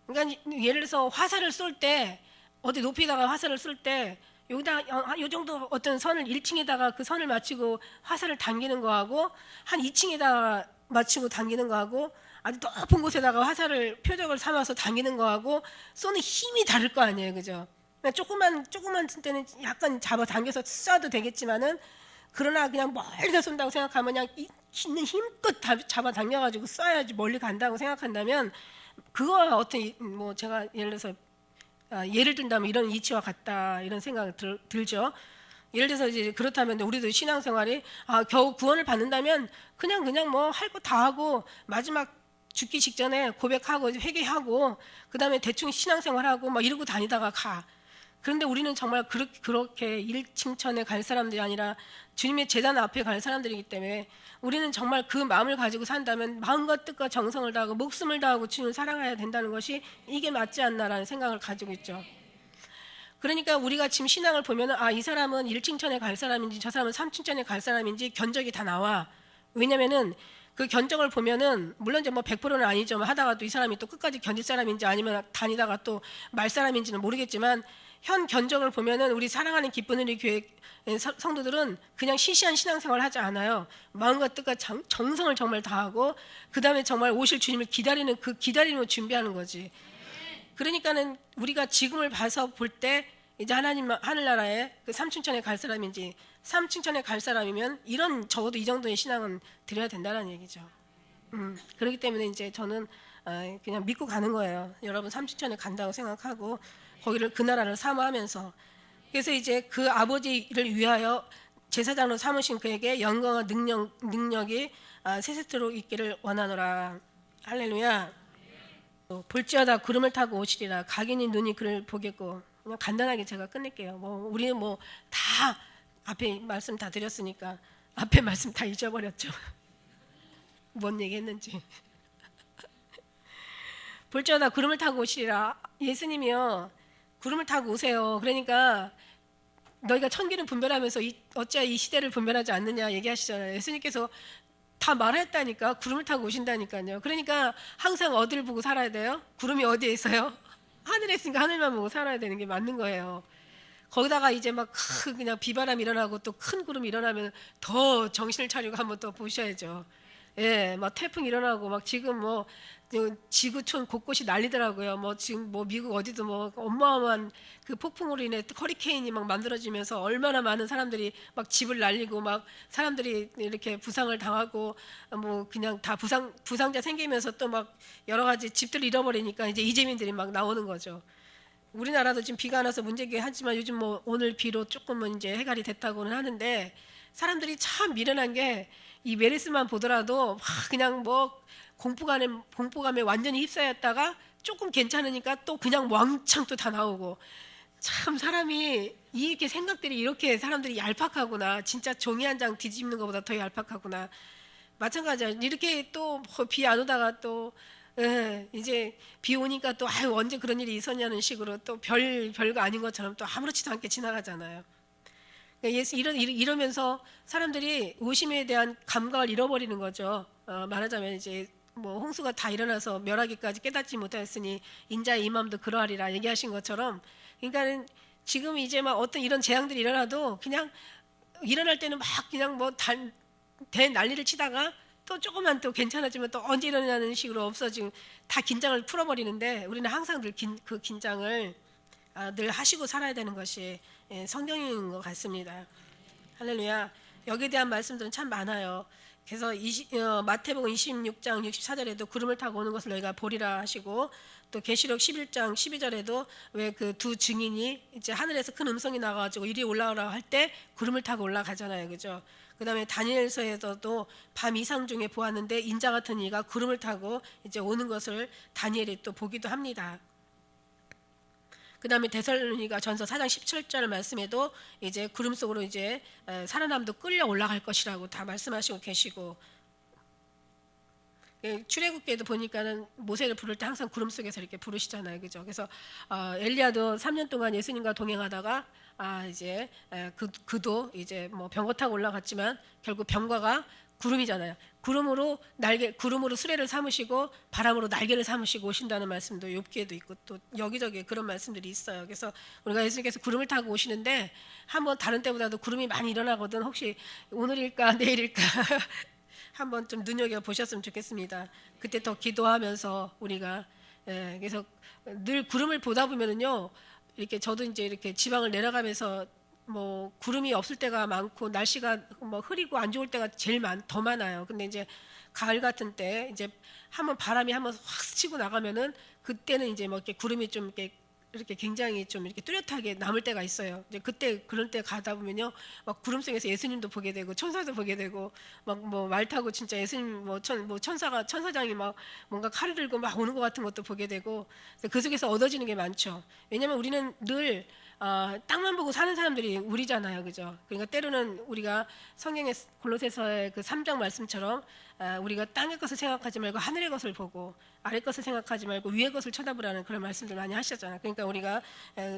그러니까 예를 들어서 화살을 쏠 때, 어디 높이다가 화살을 쏠 때 여기다 요 정도 어떤 선을 1층에다가 그 선을 맞추고 화살을 당기는 거하고, 한 2층에다가 맞추고 당기는 거하고, 아주 높은 곳에다가 화살을 표적을 삼아서 당기는 거하고 쏘는 힘이 다를 거 아니에요, 그죠? 조금만 쓸 때는 약간 잡아 당겨서 쏴도 되겠지만은, 그러나 그냥 멀리서 쏜다고 생각하면 그냥 있는 힘껏 잡아 당겨가지고 쏴야지 멀리 간다고 생각한다면, 그거와 어떤 뭐 제가 예를 들어서 예를 든다면 이런 이치와 같다 이런 생각이 들죠. 예를 들어서 이제 그렇다면 우리도 신앙생활이 겨우 구원을 받는다면 그냥 뭐 할 거 다 하고 마지막 죽기 직전에 고백하고 회개하고 그다음에 대충 신앙생활하고 막 이러고 다니다가 가. 그런데 우리는 정말 그렇게 일칭천에 갈 사람들이 아니라 주님의 제단 앞에 갈 사람들이기 때문에, 우리는 정말 그 마음을 가지고 산다면 마음과 뜻과 정성을 다하고 목숨을 다하고 주님을 사랑해야 된다는 것이 이게 맞지 않나라는 생각을 가지고 있죠. 그러니까 우리가 지금 신앙을 보면 이 사람은 1층천에 갈 사람인지 저 사람은 3층천에 갈 사람인지 견적이 다 나와. 왜냐면은 그 견적을 보면은 물론 이제 뭐 100%는 아니죠. 하다가 또 이 사람이 또 끝까지 견딜 사람인지 아니면 다니다가 또 말 사람인지는 모르겠지만, 현 견적을 보면은 우리 사랑하는 기쁜 우리 교회 성도들은 그냥 시시한 신앙생활을 하지 않아요. 마음과 뜻과 정성을 정말 다하고 그 다음에 정말 오실 주님을 기다리는 그 기다림을 준비하는 거지. 그러니까는 우리가 지금을 봐서 볼 때 이제 하나님 하늘나라에 그 3층천에 갈 사람인지 3층천에 갈 사람이면 적어도 이 정도의 신앙은 드려야 된다는 얘기죠. 그렇기 때문에 이제 저는 그냥 믿고 가는 거예요. 여러분 3층천에 간다고 생각하고 거기를 그 나라를 사모하면서, 그래서 이제 그 아버지를 위하여 제사장으로 삼으신 그에게 영광과 능력이 세세토록 있기를 원하노라. 할렐루야. 볼지어다 구름을 타고 오시리라. 각인이 눈이 그를 보겠고. 그냥 간단하게 제가 끝낼게요. 우리는 다 앞에 말씀 다 드렸으니까 앞에 말씀 다 잊어버렸죠. 뭔 얘기했는지. 볼지어다 구름을 타고 오시리라. 예수님이요 구름을 타고 오세요. 그러니까 너희가 천기를 분별하면서 어찌하여 이 시대를 분별하지 않느냐 얘기하시잖아요. 예수님께서 다 말했다니까. 구름을 타고 오신다니까요. 그러니까 항상 어디를 보고 살아야 돼요? 구름이 어디에 있어요? 하늘에 있으니까 하늘만 보고 살아야 되는 게 맞는 거예요. 거기다가 이제 막 그냥 비바람 일어나고 또 큰 구름 일어나면 더 정신을 차리고 한번 또 보셔야죠. 예, 막 태풍 일어나고 막 지금 뭐 지구촌 곳곳이 난리더라고요. 뭐 지금 뭐 미국 어디도 뭐 어마어마한 그 폭풍으로 인해 허리케인이 막 만들어지면서 얼마나 많은 사람들이 막 집을 날리고 막 사람들이 이렇게 부상을 당하고 뭐 그냥 다 부상자 생기면서 또 막 여러 가지 집들 잃어버리니까 이제 이재민들이 막 나오는 거죠. 우리나라도 지금 비가 안 와서 문제긴 하지만 요즘 뭐 오늘 비로 조금은 이제 해결이 됐다고는 하는데 사람들이 참 미련한 게 이 메르스만 보더라도 막 그냥 뭐 공포감에 완전히 휩싸였다가 조금 괜찮으니까 또 그냥 왕창 또 다 나오고 참 사람이 이렇게 생각들이 이렇게 사람들이 얄팍하구나. 진짜 종이 한 장 뒤집는 것보다 더 얄팍하구나. 마찬가지야. 이렇게 또 비 안 오다가 또 이제 비 오니까 또 아유 언제 그런 일이 있었냐는 식으로 또 별거 아닌 것처럼 또 아무렇지도 않게 지나가잖아요. 그러니까 이러면서 사람들이 오심에 대한 감각을 잃어버리는 거죠. 말하자면 이제 뭐 홍수가 다 일어나서 멸하기까지 깨닫지 못하였으니 인자의 임함도 그러하리라 얘기하신 것처럼, 그러니까 지금 이제 막 어떤 이런 재앙들이 일어나도 그냥 일어날 때는 막 그냥 뭐 대난리를 치다가 또 조금만 또 괜찮아지면 또 언제 일어나는 식으로 없어지고 다 긴장을 풀어버리는데 우리는 항상 늘 그 긴장을 늘 하시고 살아야 되는 것이 성경인 것 같습니다. 할렐루야. 여기에 대한 말씀들은 참 많아요. 그래서 마태복음 26장 64절에도 구름을 타고 오는 것을 너희가 보리라 하시고, 또 계시록 11장 12절에도 왜 그 두 증인이 이제 하늘에서 큰 음성이 나가지고 이리 올라오라 할 때 구름을 타고 올라가잖아요, 그죠? 그 다음에 다니엘서에서도 밤 이상 중에 보았는데 인자 같은 이가 구름을 타고 이제 오는 것을 다니엘이 또 보기도 합니다. 그 다음에 데살로니가 전서 4장 17절 말씀에도 이제 구름 속으로 이제 살아남도 끌려 올라갈 것이라고 다 말씀하시고 계시고, 출애굽기에도 보니까는 모세를 부를 때 항상 구름 속에서 이렇게 부르시잖아요, 그죠? 그래서 엘리야도 3년 동안 예수님과 동행하다가 이제 그도 이제 뭐 병거 타고 올라갔지만 결국 병거가 구름이잖아요. 구름으로 수레를 삼으시고 바람으로 날개를 삼으시고 오신다는 말씀도 욥기에도 있고 또 여기저기 그런 말씀들이 있어요. 그래서 우리가 예수님께서 구름을 타고 오시는데 한번 다른 때보다도 구름이 많이 일어나거든. 혹시 오늘일까 내일일까 한번 좀 눈여겨 보셨으면 좋겠습니다. 그때 더 기도하면서 우리가 그래서 늘 구름을 보다 보면은요, 이렇게 저도 이제 이렇게 지방을 내려가면서 뭐 구름이 없을 때가 많고 날씨가 뭐 흐리고 안 좋을 때가 더 많아요. 근데 이제 가을 같은 때 이제 한번 바람이 한번 확 스치고 나가면은 그때는 이제 뭐 이렇게 구름이 좀 이렇게 굉장히 좀 이렇게 뚜렷하게 남을 때가 있어요. 이제 그때 그런 때 가다 보면요, 막 구름 속에서 예수님도 보게 되고 천사도 보게 되고 막 뭐 말 타고 진짜 예수님 뭐 천사장이 막 뭔가 칼을 들고 막 오는 것 같은 것도 보게 되고, 그 속에서 얻어지는 게 많죠. 왜냐하면 우리는 늘 땅만 보고 사는 사람들이 우리잖아요, 그죠? 그러니까 때로는 우리가 성경의 골로새서의 그 3장 말씀처럼 우리가 땅의 것을 생각하지 말고 하늘의 것을 보고 아래 것을 생각하지 말고 위의 것을 쳐다보라는 그런 말씀들 많이 하셨잖아요. 그러니까 우리가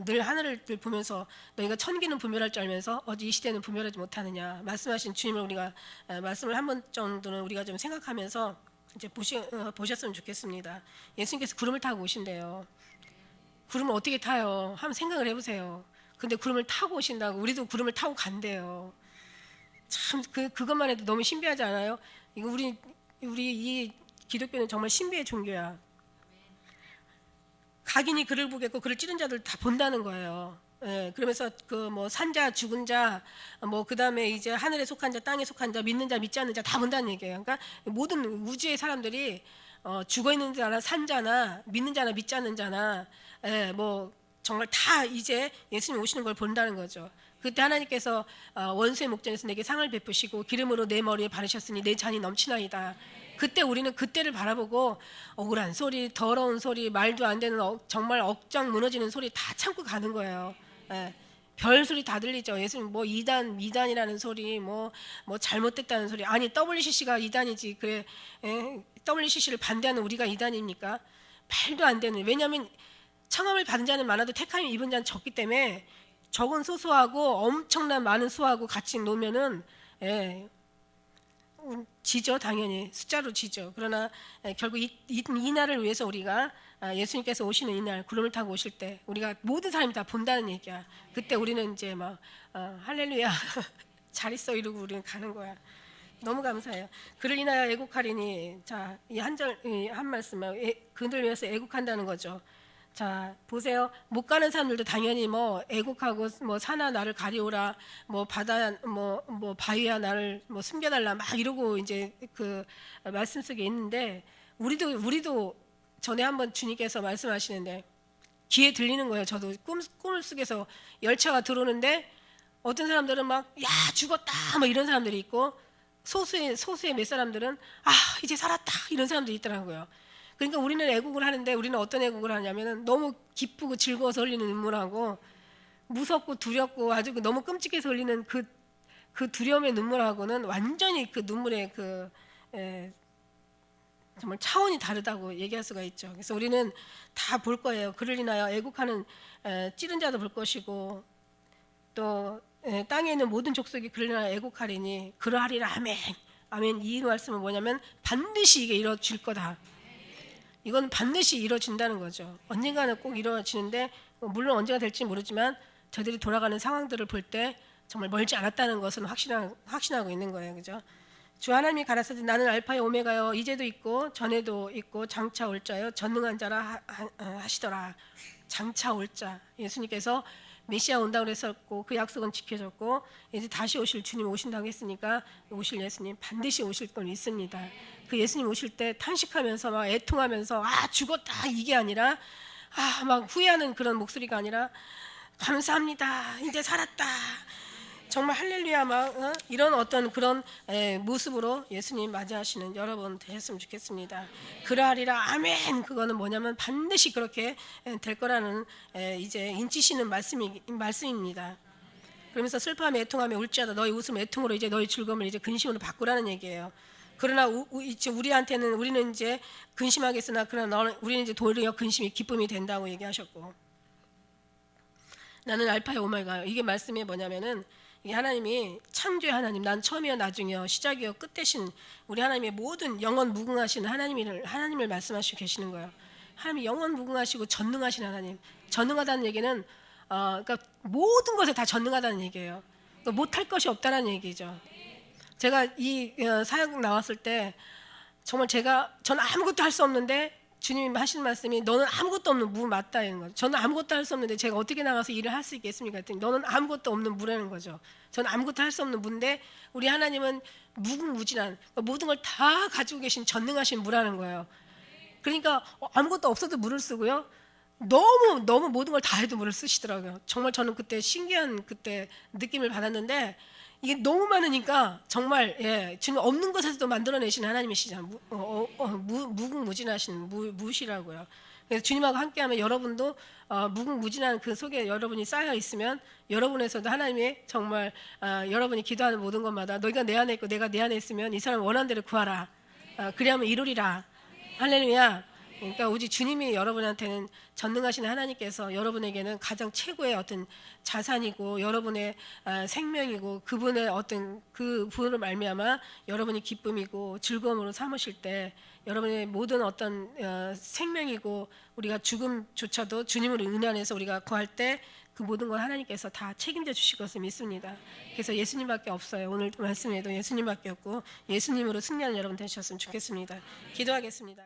늘 하늘을 보면서 너희가 천기는 분별할 줄 알면서 어디 이 시대는 분별하지 못하느냐 말씀하신 주님을 우리가 말씀을 한 번 정도는 우리가 좀 생각하면서 이제 보셨으면 좋겠습니다. 예수님께서 구름을 타고 오신대요. 구름을 어떻게 타요? 한번 생각을 해보세요. 근데 구름을 타고 오신다고, 우리도 구름을 타고 간대요. 참 그것만 해도 너무 신비하지 않아요? 이거 우리 이 기독교는 정말 신비의 종교야. 각인이 그를 보겠고 그를 찌른 자들 다 본다는 거예요. 그러면서 그 뭐 산자 죽은 자 뭐 그다음에 이제 하늘에 속한 자 땅에 속한 자 믿는 자 믿지 않는 자 다 본다는 얘기예요. 그러니까 모든 우주의 사람들이 죽어 있는 자나 산 자나 믿는 자나 믿지 않는 자나 뭐 정말 다 이제 예수님 오시는 걸 본다는 거죠. 그때 하나님께서 원수의 목전에서 내게 상을 베푸시고 기름으로 내 머리에 바르셨으니 내 잔이 넘치나이다. 그때 우리는 그때를 바라보고 억울한 소리, 더러운 소리, 말도 안 되는 정말 억장 무너지는 소리 다 참고 가는 거예요. 별 소리 다 들리죠. 예수님 뭐 미단이라는 소리, 뭐 잘못됐다는 소리. 아니 WCC가 이단이지. 그래 WCC를 반대하는 우리가 이단입니까? 말도 안 되는. 왜냐하면 청함을 받은 자는 많아도 택함을 입은 자는 적기 때문에 적은 소수하고 엄청난 많은 수하고 같이 놓으면은 지죠. 당연히 숫자로 지죠. 그러나 결국 이 날을 위해서 우리가 예수님께서 오시는 이날 구름을 타고 오실 때 우리가 모든 사람이 다 본다는 얘기야. 그때 우리는 이제 막 할렐루야 잘 있어 이러고 우리는 가는 거야. 너무 감사해요. 그를 인하여 애국하리니, 자, 이 한 말씀, 그들 위해서 애국한다는 거죠. 자, 보세요. 못 가는 사람들도 당연히 뭐 애국하고 뭐 산아 나를 가리오라, 뭐 바다 뭐 바위야 나를 뭐 숨겨달라 막 이러고 이제 그 말씀 속에 있는데, 우리도 전에 한번 주님께서 말씀하시는데 귀에 들리는 거예요. 저도 꿈을 속에서 열차가 들어오는데 어떤 사람들은 막 야 죽었다 뭐 이런 사람들이 있고, 소수의 몇 사람들은 이제 살았다 이런 사람들이 있더라고요. 그러니까 우리는 애국을 하는데, 우리는 어떤 애국을 하냐면은 너무 기쁘고 즐거워서 흘리는 눈물하고, 무섭고 두렵고 아주 너무 끔찍해서 흘리는 그 두려움의 눈물하고는 완전히 그 눈물의 정말 차원이 다르다고 얘기할 수가 있죠. 그래서 우리는 다 볼 거예요. 그를 인하여 애국하는 찌른 자도 볼 것이고, 또 땅에 있는 모든 족속이 그를 인하여 애국하리니 그러하리라. 아멘. 아멘. 이 말씀은 뭐냐면 반드시 이게 이루어질 거다. 이건 반드시 이루어진다는 거죠. 언젠가는 꼭 이루어지는데, 물론 언제가 될지 모르지만 저들이 돌아가는 상황들을 볼 때 정말 멀지 않았다는 것은 확신하고 있는 거예요. 그죠? 주 하나님이 가라사대 나는 알파요 오메가요, 이제도 있고 전에도 있고 장차 올 자요 전능한 자라 하시더라. 장차 올 자, 예수님께서 메시아 온다고 그랬었고 그 약속은 지켜졌고, 이제 다시 오실 주님 오신다고 했으니까 오실 예수님 반드시 오실 건 있습니다. 그 예수님 오실 때 탄식하면서 막 애통하면서 죽었다 이게 아니라 막 후회하는 그런 목소리가 아니라 감사합니다 이제 살았다 정말 할렐루야 막 이런 어떤 그런 모습으로 예수님 맞이하시는 여러분 되셨으면 좋겠습니다. 그러하리라. 아멘. 그거는 뭐냐면 반드시 그렇게 될 거라는 이제 인치시는 말씀입니다. 그러면서 슬퍼하며 애통하며 울지어다 너희 웃음 애통으로 이제 너희 즐거움을 이제 근심으로 바꾸라는 얘기예요. 그러나 우리는 이제 근심하겠으나 그러나 우리는 이제 도리어 근심이 기쁨이 된다고 얘기하셨고, 나는 알파요 오메가, 이게 말씀이 뭐냐면은 이게 하나님이 창조의 하나님, 난 처음이요 나중이요 시작이요 끝 되신 우리 하나님의 모든 영원 무궁하신 하나님을 말씀하시고 계시는 거예요. 하나님이 영원 무궁하시고 전능하신 하나님. 전능하다는 얘기는 그러니까 모든 것에 다 전능하다는 얘기예요. 그러니까 못할 것이 없다는 얘기죠. 제가 이 사역 나왔을 때 정말 저는 아무것도 할 수 없는데 주님이 하시는 말씀이 너는 아무것도 없는 무 맞다 이런 거죠. 저는 아무것도 할 수 없는데 제가 어떻게 나가서 일을 할 수 있겠습니까? 했더니 너는 아무것도 없는 무라는 거죠. 저는 아무것도 할 수 없는 무인데 우리 하나님은 무궁무진한 모든 걸 다 가지고 계신 전능하신 무라는 거예요. 그러니까 아무것도 없어도 물을 쓰고요. 너무 모든 걸 다 해도 물을 쓰시더라고요. 정말 저는 그때 신기한 느낌을 받았는데, 이게 너무 많으니까 정말 지금 없는 것에서도 만들어내시는 하나님이시잖아요. 무궁무진하신 무시라고요. 그래서 주님하고 함께하면 여러분도 무궁무진한 그 속에 여러분이 쌓여 있으면 여러분에서도 하나님이 정말 여러분이 기도하는 모든 것마다 너희가 내 안에 있고 내가 내 안에 있으면 이 사람 원하는 대로 구하라. 그리하면 이루리라. 할렐루야. 그러니까 오직 주님이 여러분한테는 전능하신 하나님께서 여러분에게는 가장 최고의 어떤 자산이고 여러분의 생명이고, 그분의 어떤 그 분으로 말미암아 여러분이 기쁨이고 즐거움으로 삼으실 때 여러분의 모든 어떤 생명이고, 우리가 죽음조차도 주님으로 은혜 안에서 우리가 구할 때 그 모든 걸 하나님께서 다 책임져 주실 것을 믿습니다. 그래서 예수님밖에 없어요. 오늘 말씀에도 예수님밖에 없고 예수님으로 승리하는 여러분 되셨으면 좋겠습니다. 기도하겠습니다.